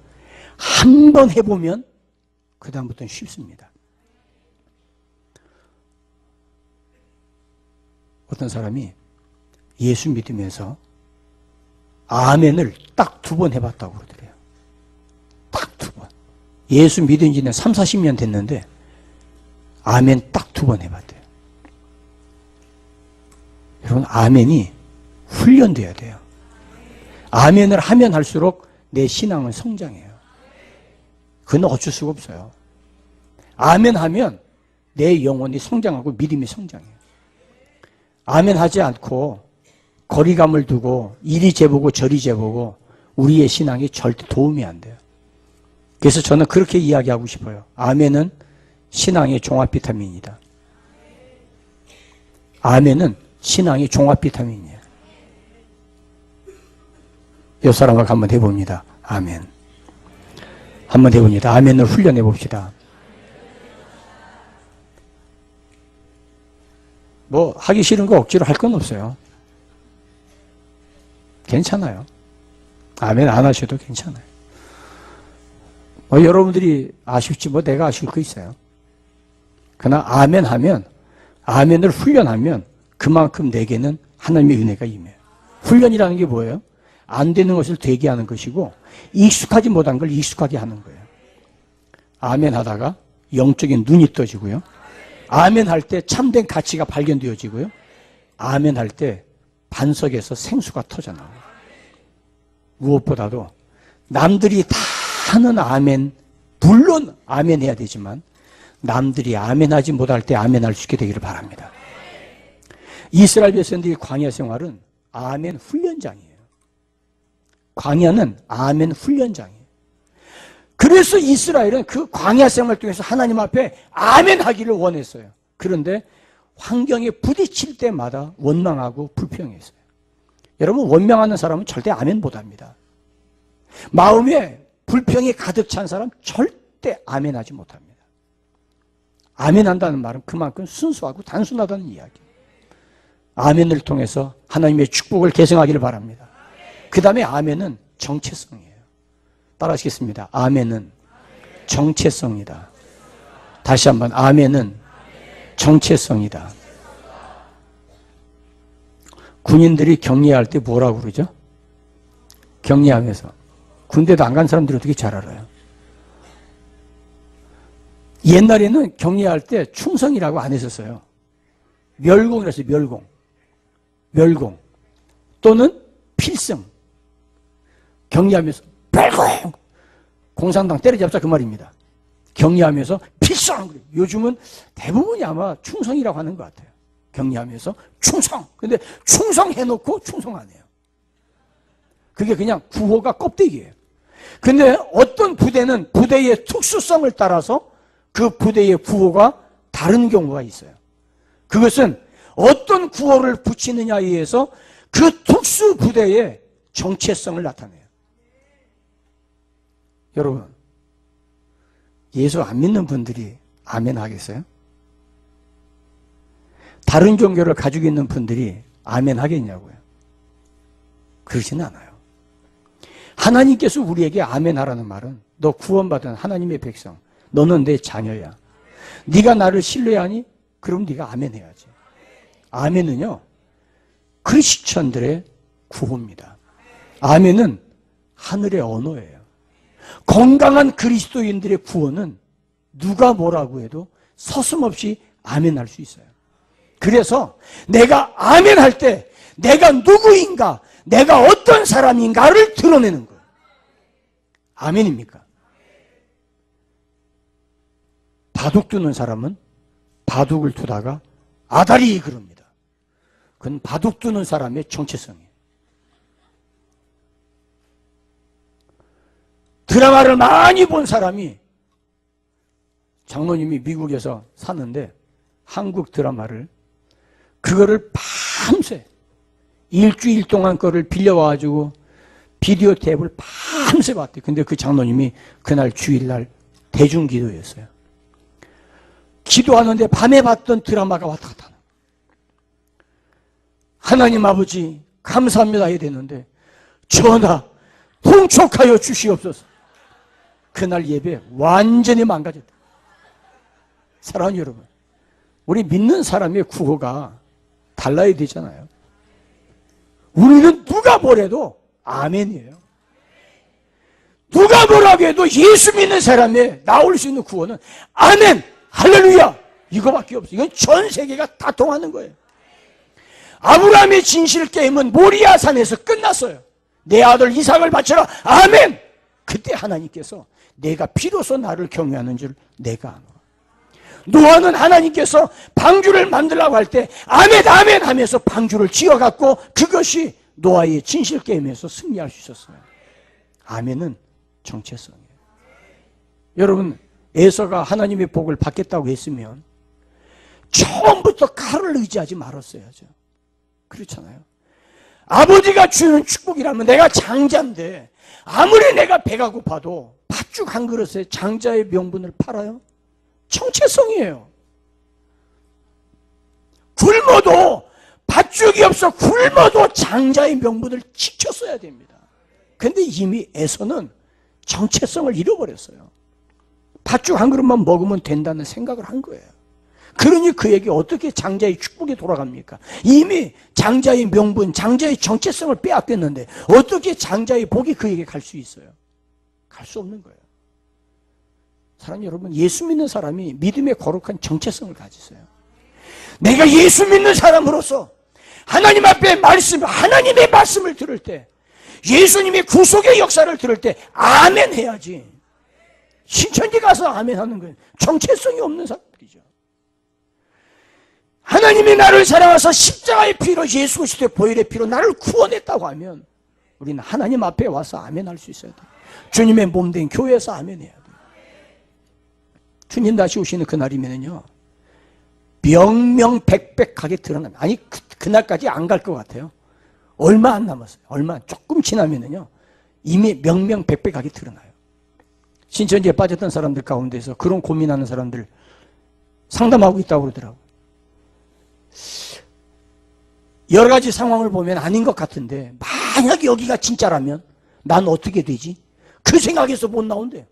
한 번 해보면 그 다음부터는 쉽습니다. 어떤 사람이 예수 믿으면서 아멘을 딱 2번 해봤다고 그러더래요. 딱 2번. 예수 믿은 지는 3, 40년 됐는데 아멘 딱 2번 해봤대요. 여러분, 아멘이 훈련돼야 돼요. 아멘을 하면 할수록 내 신앙은 성장해요. 그건 어쩔 수가 없어요. 아멘 하면 내 영혼이 성장하고 믿음이 성장해요. 아멘 하지 않고 거리감을 두고 이리 재보고 저리 재보고 우리의 신앙이 절대 도움이 안 돼요. 그래서 저는 그렇게 이야기하고 싶어요. 아멘은 신앙의 종합 비타민이다. 아멘은 신앙의 종합 비타민이에요. 이 사람하고 한번 해봅니다. 아멘. 한번 해봅니다. 아멘을 훈련해 봅시다. 뭐 하기 싫은 거 억지로 할 건 없어요. 괜찮아요. 아멘 안 하셔도 괜찮아요. 여러분들이 아실지 내가 아실 거 있어요. 그러나 아멘 하면, 아멘을 훈련하면 그만큼 내게는 하나님의 은혜가 임해요. 훈련이라는 게 뭐예요? 안 되는 것을 되게 하는 것이고 익숙하지 못한 걸 익숙하게 하는 거예요. 아멘 하다가 영적인 눈이 떠지고요. 아멘 할 때 참된 가치가 발견되어지고요. 아멘 할 때 반석에서 생수가 터져나와요. 무엇보다도 남들이 다 하는 아멘, 물론 아멘 해야 되지만 남들이 아멘 하지 못할 때 아멘 할 수 있게 되기를 바랍니다. 이스라엘 백성들의 광야 생활은 아멘 훈련장이에요. 광야는 아멘 훈련장이에요. 그래서 이스라엘은 그 광야 생활 통해서 하나님 앞에 아멘 하기를 원했어요. 그런데 환경에 부딪힐 때마다 원망하고 불평했어요. 여러분, 원망하는 사람은 절대 아멘 못합니다. 마음에 불평이 가득 찬 사람 절대 아멘 하지 못합니다. 아멘 한다는 말은 그만큼 순수하고 단순하다는 이야기. 아멘을 통해서 하나님의 축복을 계승하기를 바랍니다. 그 다음에 아멘은 정체성이에요. 따라하시겠습니다. 아멘은 정체성이다. 다시 한번, 아멘은 정체성이다. 군인들이 격려할 때 뭐라고 그러죠? 격려하면서. 군대도 안 간 사람들이 어떻게 잘 알아요? 옛날에는 격려할 때 충성이라고 안 했었어요. 멸공이라고 했어요. 멸공. 멸공. 또는 필승. 격려하면서 멸공. 공산당 때려잡자 그 말입니다. 격려하면서 필승. 요즘은 대부분이 아마 충성이라고 하는 것 같아요. 격려하면서 충성. 근데 충성해놓고 충성 안 해요. 그게 그냥 구호가 껍데기예요. 근데 어떤 부대는 부대의 특수성을 따라서 그 부대의 구호가 다른 경우가 있어요. 그것은 어떤 구호를 붙이느냐에 의해서 그 특수 부대의 정체성을 나타내요. 여러분, 예수 안 믿는 분들이 아멘 하겠어요? 다른 종교를 가지고 있는 분들이 아멘 하겠냐고요? 그러지는 않아요. 하나님께서 우리에게 아멘 하라는 말은 너 구원받은 하나님의 백성, 너는 내 자녀야. 네가 나를 신뢰하니? 그럼 네가 아멘 해야지. 아멘은요, 크리스천들의 구호입니다. 아멘은 하늘의 언어예요. 건강한 그리스도인들의 구호는 누가 뭐라고 해도 서슴없이 아멘 할 수 있어요. 그래서 내가 아멘 할 때 내가 누구인가, 내가 어떤 사람인가를 드러내는 거예요. 아멘입니까? 바둑 두는 사람은 바둑을 두다가 아다리 그럽니다. 그건 바둑 두는 사람의 정체성이에요. 드라마를 많이 본 사람이, 장로님이 미국에서 사는데 한국 드라마를, 그거를 밤새 일주일 동안 거를 빌려와가지고 비디오 테이프를 밤새 봤대요. 근데 그 장로님이 그날 주일날 대중기도였어요. 기도하는데 밤에 봤던 드라마가 왔다 갔다 하는 거예요. 하나님 아버지 감사합니다 해야 되는데 전하 통촉하여 주시옵소서. 그날 예배 완전히 망가졌다. 사랑하는 여러분, 우리 믿는 사람의 구호가 달라야 되잖아요. 우리는 누가 뭐래도 아멘이에요. 누가 뭐라고 해도 예수 믿는 사람의 나올 수 있는 구호는 아멘, 할렐루야, 이거밖에 없어요. 이건 전 세계가 다 통하는 거예요. 아브라함의 진실 게임은 모리아 산에서 끝났어요. 내 아들 이삭을 바쳐라, 아멘. 그때 하나님께서 내가 비로소 나를 경외하는 줄 내가 아노라. 노아는 하나님께서 방주를 만들라고 할 때 아멘 아멘 하면서 방주를 지어갖고 그것이 노아의 진실 게임에서 승리할 수 있었어요. 아멘은 정체성이에요. 여러분, 에서가 하나님의 복을 받겠다고 했으면 처음부터 칼을 의지하지 말았어야죠. 그렇잖아요. 아버지가 주는 축복이라면 내가 장자인데 아무리 내가 배가 고파도 팥죽 한 그릇에 장자의 명분을 팔아요? 정체성이에요. 굶어도 팥죽이 없어 굶어도 장자의 명분을 지켰어야 됩니다. 근데 이미 에서는 정체성을 잃어버렸어요. 팥죽 한 그릇만 먹으면 된다는 생각을 한 거예요. 그러니 그에게 어떻게 장자의 축복이 돌아갑니까? 이미 장자의 명분, 장자의 정체성을 빼앗겼는데 어떻게 장자의 복이 그에게 갈 수 있어요? 갈 수 없는 거예요. 사랑하는 여러분, 예수 믿는 사람이 믿음의 거룩한 정체성을 가지세요. 내가 예수 믿는 사람으로서 하나님 앞에 하나님의 말씀을 들을 때, 예수님의 구속의 역사를 들을 때 아멘 해야지. 신천지 가서 아멘 하는 건 정체성이 없는 사람들이죠. 하나님이 나를 사랑하사 십자가의 피로 예수 그리스도의 보혈의 피로 나를 구원했다고 하면 우리는 하나님 앞에 와서 아멘 할 수 있어야 돼요. 주님의 몸된 교회에서 아멘 해야 돼요. 주님 다시 오시는 그날이면요, 명명백백하게 드러납니다. 아니, 그날까지 안 갈 것 같아요. 얼마 안 남았어요. 얼마 조금 지나면요, 이미 명명백백하게 드러나요. 신천지에 빠졌던 사람들 가운데서 그런 고민하는 사람들 상담하고 있다고 그러더라고요. 여러 가지 상황을 보면 아닌 것 같은데 만약 여기가 진짜라면 난 어떻게 되지? 그 생각에서 못 나온대요.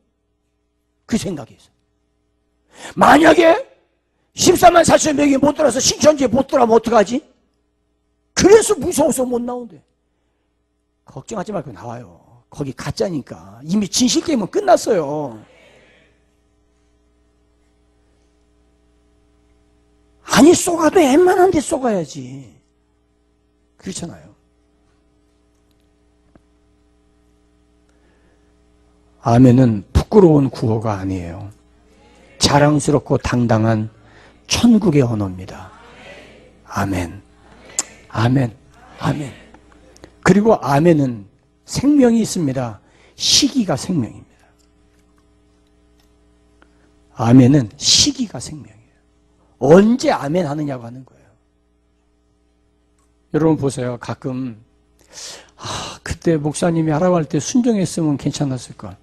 그 생각에서. 만약에 14만 4천 명이 못 들어서 신천지에 못 들어가면 어떡하지? 그래서 무서워서 못 나온대. 걱정하지 말고 나와요. 거기 가짜니까. 이미 진실 게임은 끝났어요. 아니, 쏘가도 웬만한 데 쏘가야지. 그렇잖아요. 아멘은 부끄러운 구호가 아니에요. 자랑스럽고 당당한 천국의 언어입니다. 아멘. 아멘. 아멘. 그리고 아멘은 생명이 있습니다. 시기가 생명입니다. 아멘은 시기가 생명이에요. 언제 아멘 하느냐고 하는 거예요. 여러분 보세요. 가끔 그때 목사님이 하라고 할 때 순종했으면 괜찮았을까.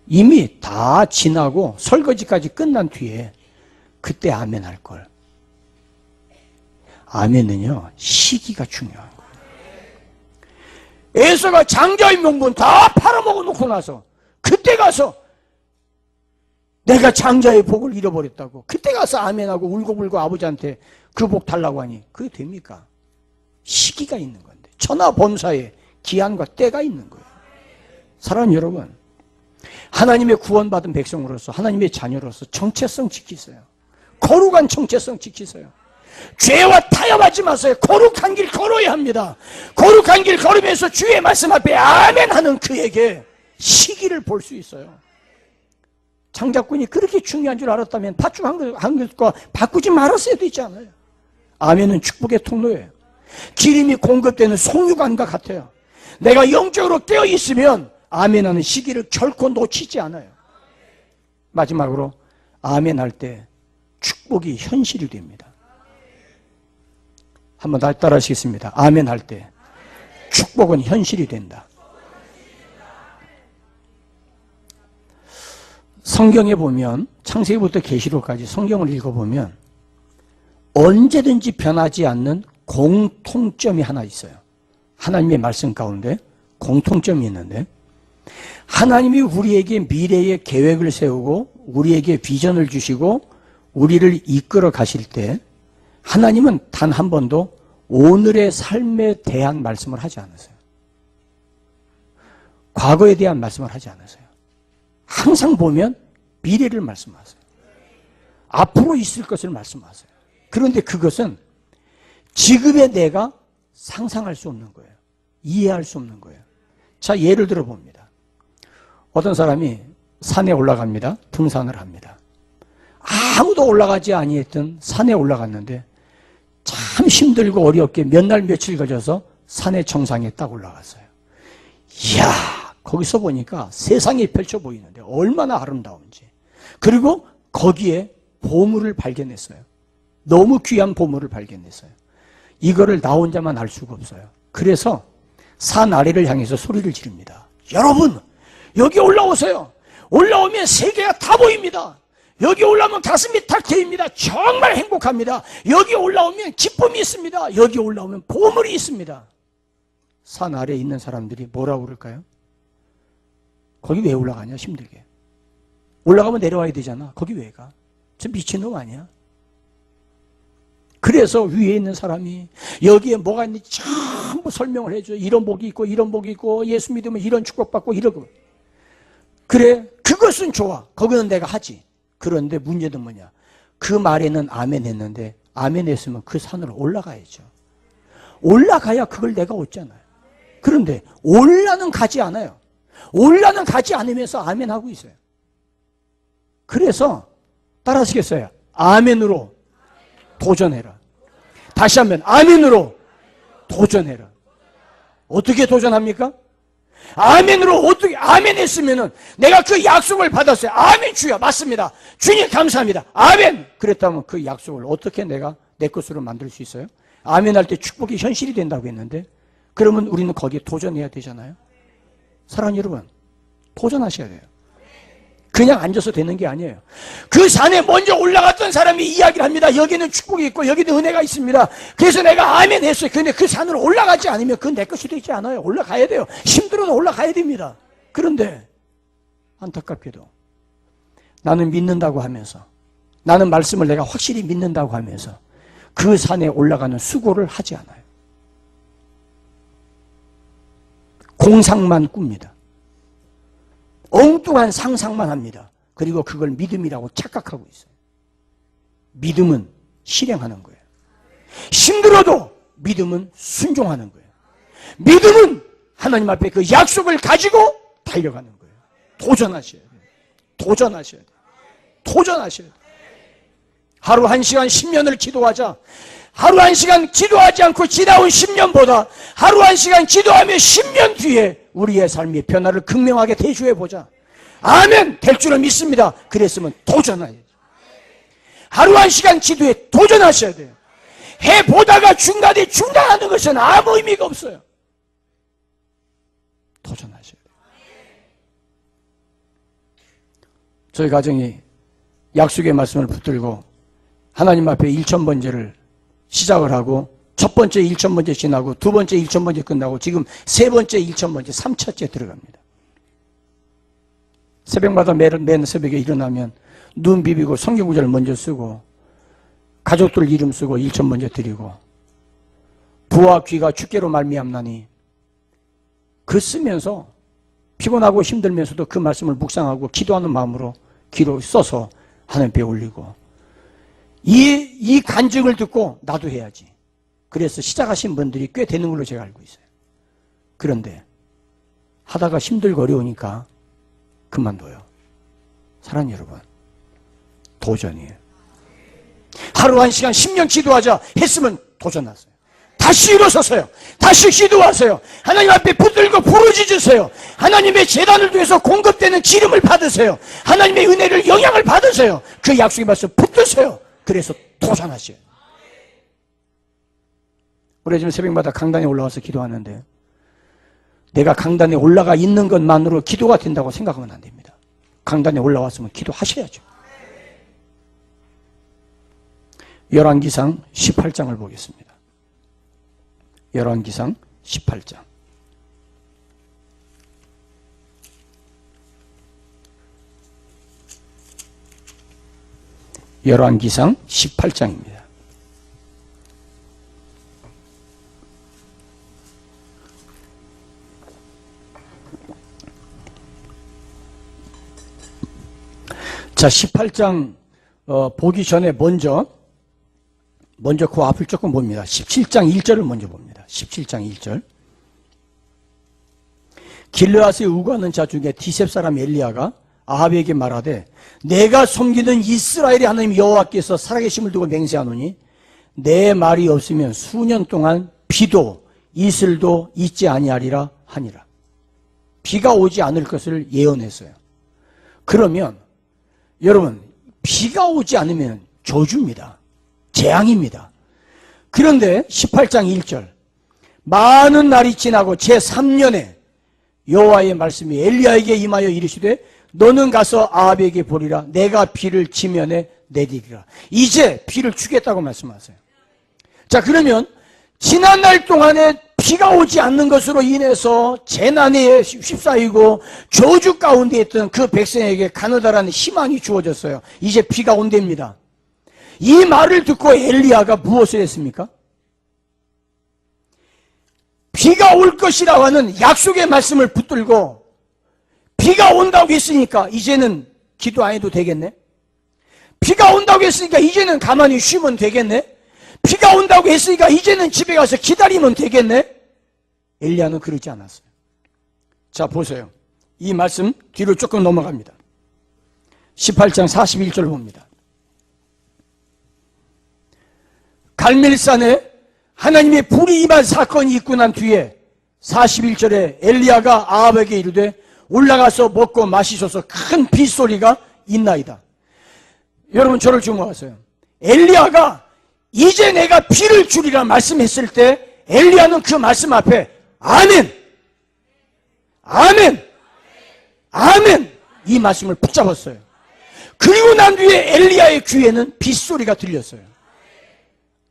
이미 다 지나고 설거지까지 끝난 뒤에 그때 아멘 할 걸. 아멘은요, 시기가 중요한 거예요. 에서가 장자의 명분 다 팔아먹어 놓고 나서 그때 가서 내가 장자의 복을 잃어버렸다고 그때 가서 아멘하고 울고불고 아버지한테 그 복 달라고 하니 그게 됩니까? 시기가 있는 건데, 천하범사에 기한과 때가 있는 거예요. 사랑하는 여러분, 하나님의 구원받은 백성으로서, 하나님의 자녀로서 정체성 지키세요. 거룩한 정체성 지키세요. 죄와 타협하지 마세요. 거룩한 길 걸어야 합니다. 거룩한 길 걸으면서 주의 말씀 앞에 아멘 하는 그에게 시기를 볼 수 있어요. 장자꾼이 그렇게 중요한 줄 알았다면 팥죽 한 그릇과 바꾸지 말았어야 되지 않아요? 아멘은 축복의 통로예요. 기름이 공급되는 송유관과 같아요. 내가 영적으로 깨어 있으면 아멘하는 시기를 결코 놓치지 않아요. 마지막으로 아멘 할 때 축복이 현실이 됩니다. 한번 따라 하시겠습니다. 아멘 할 때 축복은 현실이 된다. 성경에 보면 창세기부터 계시록까지 성경을 읽어보면 언제든지 변하지 않는 공통점이 하나 있어요. 하나님의 말씀 가운데 공통점이 있는데, 하나님이 우리에게 미래의 계획을 세우고 우리에게 비전을 주시고 우리를 이끌어 가실 때 하나님은 단 한 번도 오늘의 삶에 대한 말씀을 하지 않으세요. 과거에 대한 말씀을 하지 않으세요. 항상 보면 미래를 말씀하세요. 앞으로 있을 것을 말씀하세요. 그런데 그것은 지금의 내가 상상할 수 없는 거예요. 이해할 수 없는 거예요. 자, 예를 들어 봅니다. 어떤 사람이 산에 올라갑니다. 등산을 합니다. 아무도 올라가지 아니했던 산에 올라갔는데 참 힘들고 어렵게 몇 날 며칠 걸려서 산의 정상에 딱 올라갔어요. 이야, 거기서 보니까 세상이 펼쳐 보이는데 얼마나 아름다운지. 그리고 거기에 보물을 발견했어요. 너무 귀한 보물을 발견했어요. 이거를 나 혼자만 알 수가 없어요. 그래서 산 아래를 향해서 소리를 지릅니다. 여러분, 여기 올라오세요. 올라오면 세계가 다 보입니다. 여기 올라오면 가슴이 탁 트입니다. 정말 행복합니다. 여기 올라오면 기쁨이 있습니다. 여기 올라오면 보물이 있습니다. 산 아래에 있는 사람들이 뭐라고 그럴까요? 거기 왜 올라가냐, 힘들게. 올라가면 내려와야 되잖아. 거기 왜 가? 저 미친놈 아니야? 그래서 위에 있는 사람이 여기에 뭐가 있는지 전부 설명을 해줘요. 이런 복이 있고 이런 복이 있고 예수 믿으면 이런 축복받고 이러고. 그래, 그것은 좋아. 거기는 내가 하지. 그런데 문제는 뭐냐, 그 말에는 아멘 했는데 아멘 했으면 그 산으로 올라가야죠. 올라가야 그걸 내가 얻잖아요. 그런데 올라는 가지 않아요. 올라는 가지 않으면서 아멘 하고 있어요. 그래서 따라하시겠어요? 아멘으로 도전해라. 다시 한번 아멘으로 도전해라. 어떻게 도전합니까? 아멘으로 어떻게, 아멘 했으면은 내가 그 약속을 받았어요. 아멘, 주여, 맞습니다. 주님 감사합니다. 아멘. 그랬다면 그 약속을 어떻게 내가 내 것으로 만들 수 있어요? 아멘 할 때 축복이 현실이 된다고 했는데, 그러면 우리는 거기에 도전해야 되잖아요. 사랑하는 여러분, 도전하셔야 돼요. 그냥 앉아서 되는 게 아니에요. 그 산에 먼저 올라갔던 사람이 이야기를 합니다. 여기는 축복이 있고 여기는 은혜가 있습니다. 그래서 내가 아멘 했어요. 근데 그 산으로 올라가지 않으면 그건 내 것이 되지 않아요. 올라가야 돼요. 힘들어도 올라가야 됩니다. 그런데 안타깝게도 나는 믿는다고 하면서, 나는 말씀을 내가 확실히 믿는다고 하면서 그 산에 올라가는 수고를 하지 않아요. 공상만 꿉니다. 엉뚱한 상상만 합니다. 그리고 그걸 믿음이라고 착각하고 있어요. 믿음은 실행하는 거예요. 힘들어도 믿음은 순종하는 거예요. 믿음은 하나님 앞에 그 약속을 가지고 달려가는 거예요. 도전하셔야 돼요. 도전하셔야 돼요. 도전하셔야 돼요. 하루 1시간 10년을 기도하자. 하루 1시간 기도하지 않고 지나온 10년보다 하루 1시간 기도하며 10년 뒤에 우리의 삶이 변화를 극명하게 대주해 보자. 아멘! 될 줄은 믿습니다. 그랬으면 도전해야죠. 하루 1시간 기도에 도전하셔야 돼요. 해보다가 중간에 중단하는 것은 아무 의미가 없어요. 도전하셔야 돼요. 저희 가정이 약속의 말씀을 붙들고 하나님 앞에 1000번째를 시작을 하고, 첫 번째 1000번째 지나고 두 번째 1000번째 끝나고 지금 세 번째 1000번째 3차째 들어갑니다. 새벽마다 매일 새벽에 일어나면 눈 비비고 성경 구절을 먼저 쓰고 가족들 이름 쓰고 1000번째 드리고, 부와 귀가 주께로 말미암나니, 그 쓰면서 피곤하고 힘들면서도 그 말씀을 묵상하고 기도하는 마음으로 귀로 써서 하나님께 올리고, 이 간증을 듣고 나도 해야지. 그래서 시작하신 분들이 꽤 되는 걸로 제가 알고 있어요. 그런데 하다가 힘들고 어려우니까 그만둬요. 사랑하는 여러분, 도전이에요. 하루 1시간 10년 기도하자 했으면 도전하세요. 다시 일어서세요. 다시 기도하세요. 하나님 앞에 붙들고 부르짖으세요. 하나님의 제단을 통해서 공급되는 기름을 받으세요. 하나님의 은혜를, 영향을 받으세요. 그 약속의 말씀 붙드세요. 그래서 도전하셔요. 우리 지금 새벽마다 강단에 올라와서 기도하는데 내가 강단에 올라가 있는 것만으로 기도가 된다고 생각하면 안 됩니다. 강단에 올라왔으면 기도하셔야죠. 열왕기상 18장을 보겠습니다. 열왕기상 18장. 열왕기상 18장입니다. 자, 18장 보기 전에 먼저 그 앞을 조금 봅니다. 17장 1절을 먼저 봅니다. 17장 1절. 길르앗에 우거하는 자 중에 디셉 사람 엘리야가 아합에게 말하되 내가 섬기는 이스라엘의 하나님 여호와께서 살아계심을 두고 맹세하노니 내 말이 없으면 수년 동안 비도 이슬도 있지 아니하리라 하니라. 비가 오지 않을 것을 예언했어요. 그러면 여러분, 비가 오지 않으면 저주입니다. 재앙입니다. 그런데 18장 1절, 많은 날이 지나고 제3년에 여호와의 말씀이 엘리야에게 임하여 이르시되 너는 가서 아합에게 보리라. 내가 비를 지면에 내리리라. 이제 비를 주겠다고 말씀하세요. 자, 그러면 지난 날 동안에 비가 오지 않는 것으로 인해서 재난에 휩싸이고 저주 가운데 있던 그 백성에게 가느다란 희망이 주어졌어요. 이제 비가 온답니다. 이 말을 듣고 엘리야가 무엇을 했습니까? 비가 올 것이라고 하는 약속의 말씀을 붙들고 비가 온다고 했으니까 이제는 기도 안 해도 되겠네? 비가 온다고 했으니까 이제는 가만히 쉬면 되겠네? 비가 온다고 했으니까 이제는 집에 가서 기다리면 되겠네? 엘리야는 그러지 않았어요. 자, 보세요. 이 말씀 뒤로 조금 넘어갑니다. 18장 41절을 봅니다. 갈멜산에 하나님의 불이 임한 사건이 있고 난 뒤에 41절에 엘리야가 아합에게 이르되 올라가서 먹고 마시소서. 큰 빗소리가 있나이다. 여러분, 저를 주목하세요. 엘리야가 이제 내가 비를 주리라 말씀했을 때 엘리야는 그 말씀 앞에 아멘, 아멘, 아멘 이 말씀을 붙잡았어요. 그리고 난 뒤에 엘리야의 귀에는 빗소리가 들렸어요.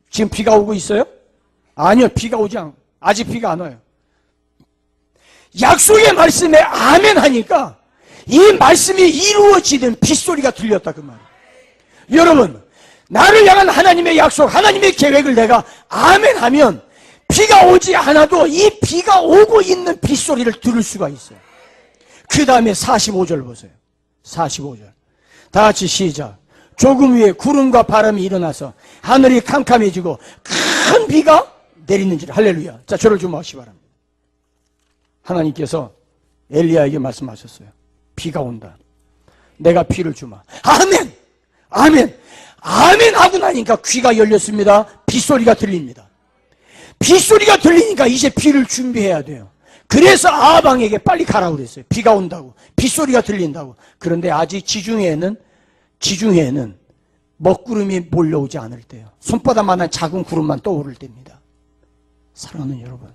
지금 비가 오고 있어요? 아니요, 비가 오지 않고 아직 비가 안 와요. 약속의 말씀에 아멘 하니까 이 말씀이 이루어지는 빗소리가 들렸다 그 말이에요. 여러분, 나를 향한 하나님의 약속, 하나님의 계획을 내가 아멘 하면 비가 오지 않아도 이 비가 오고 있는 빗소리를 들을 수가 있어요. 그 다음에 45절 보세요. 45절. 다 같이 시작. 조금 후에 구름과 바람이 일어나서 하늘이 캄캄해지고 큰 비가 내리는지라. 할렐루야. 자, 저를 주목하시기 바랍니다. 하나님께서 엘리야에게 말씀하셨어요. 비가 온다. 내가 비를 주마. 아멘! 아멘! 아멘 하고 나니까 귀가 열렸습니다. 빗소리가 들립니다. 빗소리가 들리니까 이제 비를 준비해야 돼요. 그래서 아합 왕에게 빨리 가라고 그랬어요. 비가 온다고. 빗소리가 들린다고. 그런데 아직 지중해에는 먹구름이 몰려오지 않을 때요. 손바닥만한 작은 구름만 떠오를 때입니다. 사랑하는 여러분,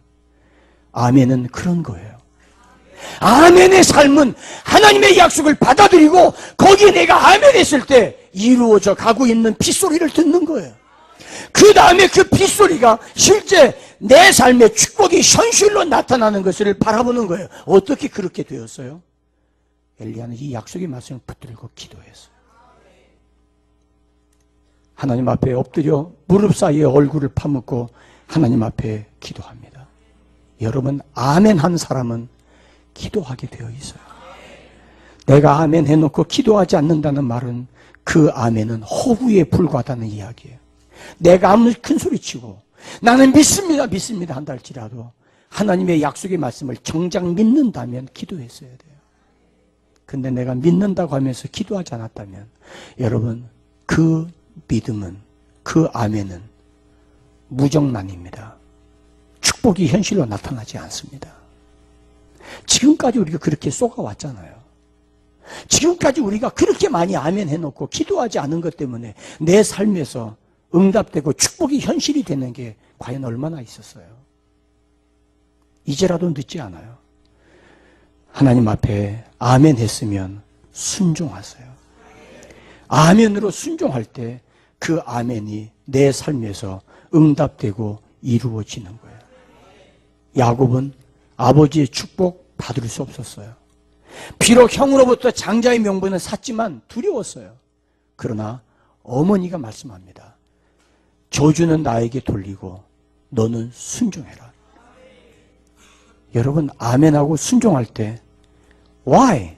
아멘은 그런 거예요. 아멘의 삶은 하나님의 약속을 받아들이고 거기에 내가 아멘 했을 때 이루어져 가고 있는 빗소리를 듣는 거예요. 그 다음에 그 빗소리가 실제 내 삶의 축복이 현실로 나타나는 것을 바라보는 거예요. 어떻게 그렇게 되었어요? 엘리야는 이 약속의 말씀을 붙들고 기도했어요. 하나님 앞에 엎드려 무릎 사이에 얼굴을 파묻고 하나님 앞에 기도합니다. 여러분, 아멘 한 사람은 기도하게 되어 있어요. 내가 아멘 해놓고 기도하지 않는다는 말은 그 아멘은 허구에 불과하다는 이야기예요. 내가 아무리 큰 소리치고 나는 믿습니다 한다 할지라도 하나님의 약속의 말씀을 정작 믿는다면 기도했어야 돼요. 근데 내가 믿는다고 하면서 기도하지 않았다면 여러분, 그 믿음은, 그 아멘은 무정란입니다. 축복이 현실로 나타나지 않습니다. 지금까지 우리가 그렇게 쏘가왔잖아요. 지금까지 우리가 그렇게 많이 아멘 해놓고 기도하지 않은 것 때문에 내 삶에서 응답되고 축복이 현실이 되는 게 과연 얼마나 있었어요. 이제라도 늦지 않아요. 하나님 앞에 아멘 했으면 순종하세요. 아멘으로 순종할 때 그 아멘이 내 삶에서 응답되고 이루어지는 거예요. 야곱은 아버지의 축복 받을 수 없었어요. 비록 형으로부터 장자의 명분은 샀지만 두려웠어요. 그러나 어머니가 말씀합니다. 저주는 나에게 돌리고 너는 순종해라. 여러분, 아멘하고 순종할 때 why?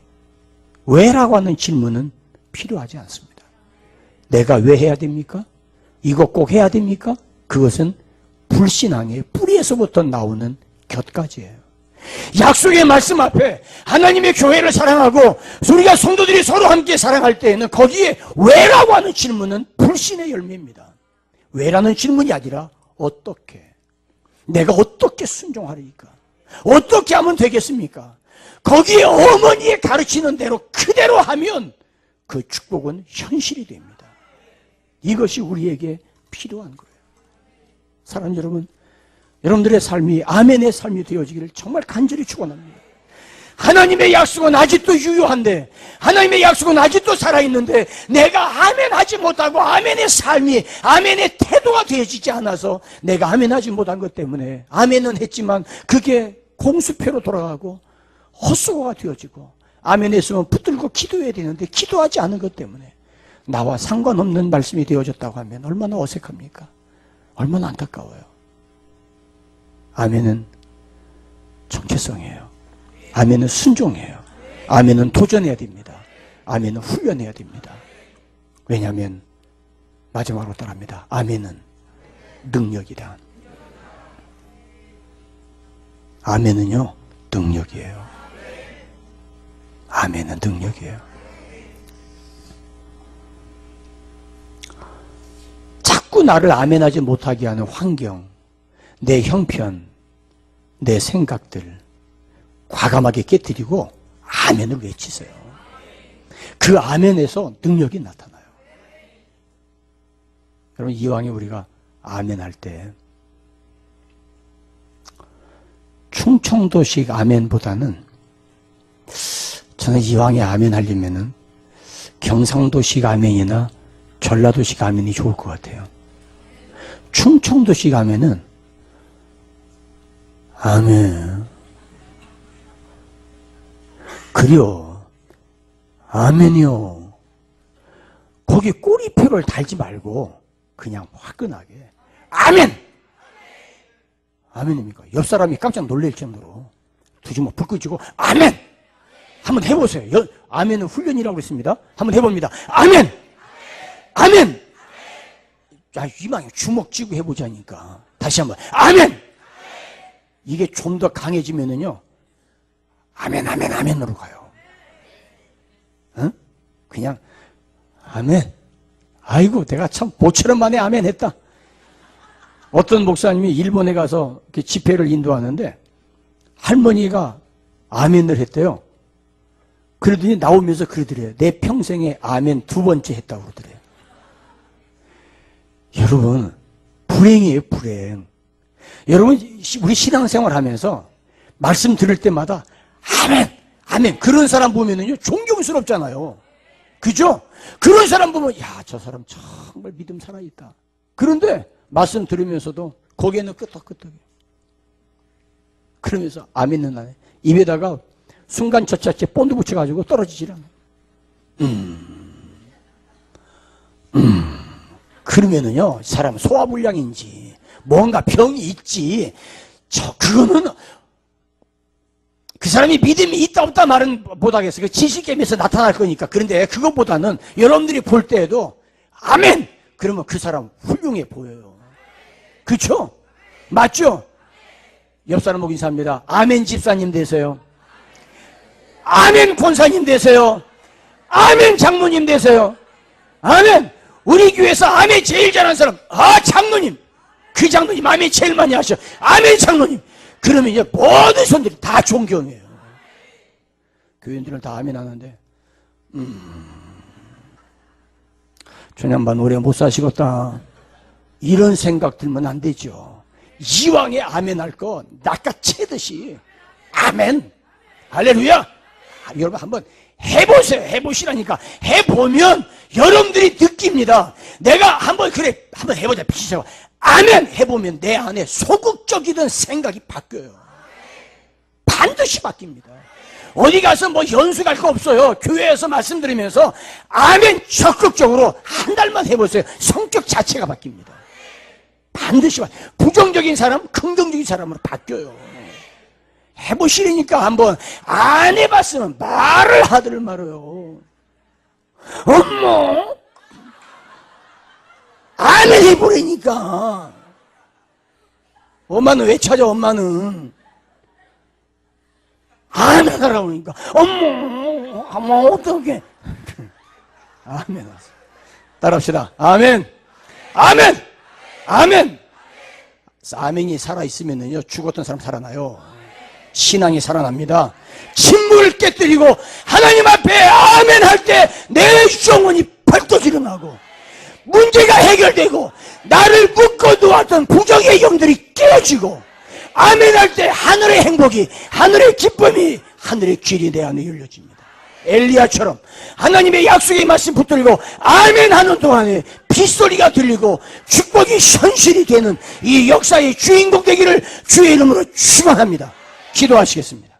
왜라고 하는 질문은 필요하지 않습니다. 내가 왜 해야 됩니까? 이거 꼭 해야 됩니까? 그것은 불신앙의 뿌리에서부터 나오는 곁가지예요. 약속의 말씀 앞에 하나님의 교회를 사랑하고 우리가 성도들이 서로 함께 사랑할 때에는 거기에 왜라고 하는 질문은 불신의 열매입니다. 왜라는 질문이 아니라 어떻게? 내가 어떻게 순종하리까? 어떻게 하면 되겠습니까? 거기에 어머니의 가르치는 대로 그대로 하면 그 축복은 현실이 됩니다. 이것이 우리에게 필요한 거예요. 사랑하는 여러분, 여러분들의 삶이 아멘의 삶이 되어지기를 정말 간절히 축원합니다. 하나님의 약속은 아직도 유효한데, 하나님의 약속은 아직도 살아있는데 내가 아멘하지 못하고 아멘의 삶이, 아멘의 태도가 되어지지 않아서 내가 아멘하지 못한 것 때문에 아멘은 했지만 그게 공수표로 돌아가고 헛수고가 되어지고, 아멘했으면 붙들고 기도해야 되는데 기도하지 않은 것 때문에 나와 상관없는 말씀이 되어졌다고 하면 얼마나 어색합니까? 얼마나 안타까워요. 아멘은 정체성이에요. 아멘은 순종이에요. 아멘은 도전해야 됩니다. 아멘은 훈련해야 됩니다. 왜냐하면 마지막으로 따라합니다. 아멘은 능력이다. 아멘은요, 능력이에요. 아멘은 능력이에요. 자꾸 나를 아멘하지 못하게 하는 환경, 내 형편, 내 생각들 과감하게 깨뜨리고 아멘을 외치세요. 그 아멘에서 능력이 나타나요. 여러분, 이왕에 우리가 아멘할 때 충청도식 아멘보다는 저는 이왕에 아멘하려면은 경상도식 아멘이나 전라도식 아멘이 좋을 것 같아요. 충청도식 아멘은 아멘 그려 아멘이요. 거기 꼬리표를 달지 말고 그냥 화끈하게 아멘! 아멘입니까? 옆 사람이 깜짝 놀랄 정도로 두 주먹 불 끄지고 아멘! 한번 해보세요. 아멘은 훈련이라고 했습니다. 한번 해봅니다. 아멘! 아멘! 야, 이방에 주먹 쥐고 해보자니까. 다시 한번 아멘! 이게 좀 더 강해지면은요, 아멘, 아멘, 아멘으로 가요. 응? 그냥 아멘. 아이고, 내가 참 모처럼 만에 아멘 했다. 어떤 목사님이 일본에 가서 집회를 인도하는데 할머니가 아멘을 했대요. 그러더니 나오면서 그러더래요. 내 평생에 아멘 2번째 했다고 그러더래요. 여러분, 불행이에요, 불행. 여러분, 우리 신앙생활 하면서 말씀 들을 때마다 아멘, 아멘. 그런 사람 보면은요, 존경스럽잖아요. 그죠? 그런 사람 보면, 야, 저 사람 정말 믿음 살아있다. 그런데 말씀 들으면서도 고개는 끄덕끄덕해. 그러면서 아멘은 안 해. 입에다가 순간 저차체 본드 붙여가지고 떨어지질 않아. 그러면은요, 사람 소화불량인지 뭔가 병이 있지. 그거는 그 사람이 믿음이 있다 없다 말은 못하겠어. 그 지식겜에서 나타날 거니까. 그런데 그것보다는 여러분들이 볼 때에도 아멘! 그러면 그 사람 훌륭해 보여요. 그렇죠? 맞죠? 옆 사람 보고 인사합니다. 아멘 집사님 되세요. 아멘 권사님 되세요. 아멘 장로님 되세요. 아멘. 우리 교회에서 아멘 제일 잘하는 사람, 장로님. 그 장로님 아멘 제일 많이 하셔. 아멘 장로님. 그러면 이제 모든 손들이 다 존경해요. 교인들은 다 아멘 하는데, 주님만 오래 못 사시겠다. 이런 생각 들면 안 되죠. 이왕에 아멘 할 거 낚아채듯이 아멘. 할렐루야. 여러분 한번 해보세요. 해보시라니까. 해보면 여러분들이 느낍니다. 내가 한번 해보자. 비치자고. 아멘! 해보면 내 안에 소극적이던 생각이 바뀌어요. 반드시 바뀝니다. 어디 가서 뭐 연수 갈 거 없어요. 교회에서 말씀드리면서 아멘! 적극적으로 한 달만 해보세요. 성격 자체가 바뀝니다. 반드시 부정적인 사람, 긍정적인 사람으로 바뀌어요. 해보시려니까 한번 안 해봤으면 말을 하들 말아요. 어머! 아멘 해보라니까. 엄마는 왜 찾아, 엄마는? 아멘 하라고 그러니까. 어머, 어떡해. 아멘. 따라합시다. 아멘. 아멘. 아멘. 아멘이 살아있으면요, 죽었던 사람 살아나요. 신앙이 살아납니다. 침묵을 깨뜨리고 하나님 앞에 아멘 할 때 내 영혼이 벌떡 일어나고 문제가 해결되고 나를 묶어 놓았던 부정의 영들이 깨어지고 아멘 할 때 하늘의 행복이, 하늘의 기쁨이, 하늘의 길이 내 안에 열려집니다. 엘리야처럼 하나님의 약속의 말씀 붙들고 아멘 하는 동안에 빗소리가 들리고 축복이 현실이 되는 이 역사의 주인공 되기를 주의 이름으로 축원합니다. 기도하시겠습니다.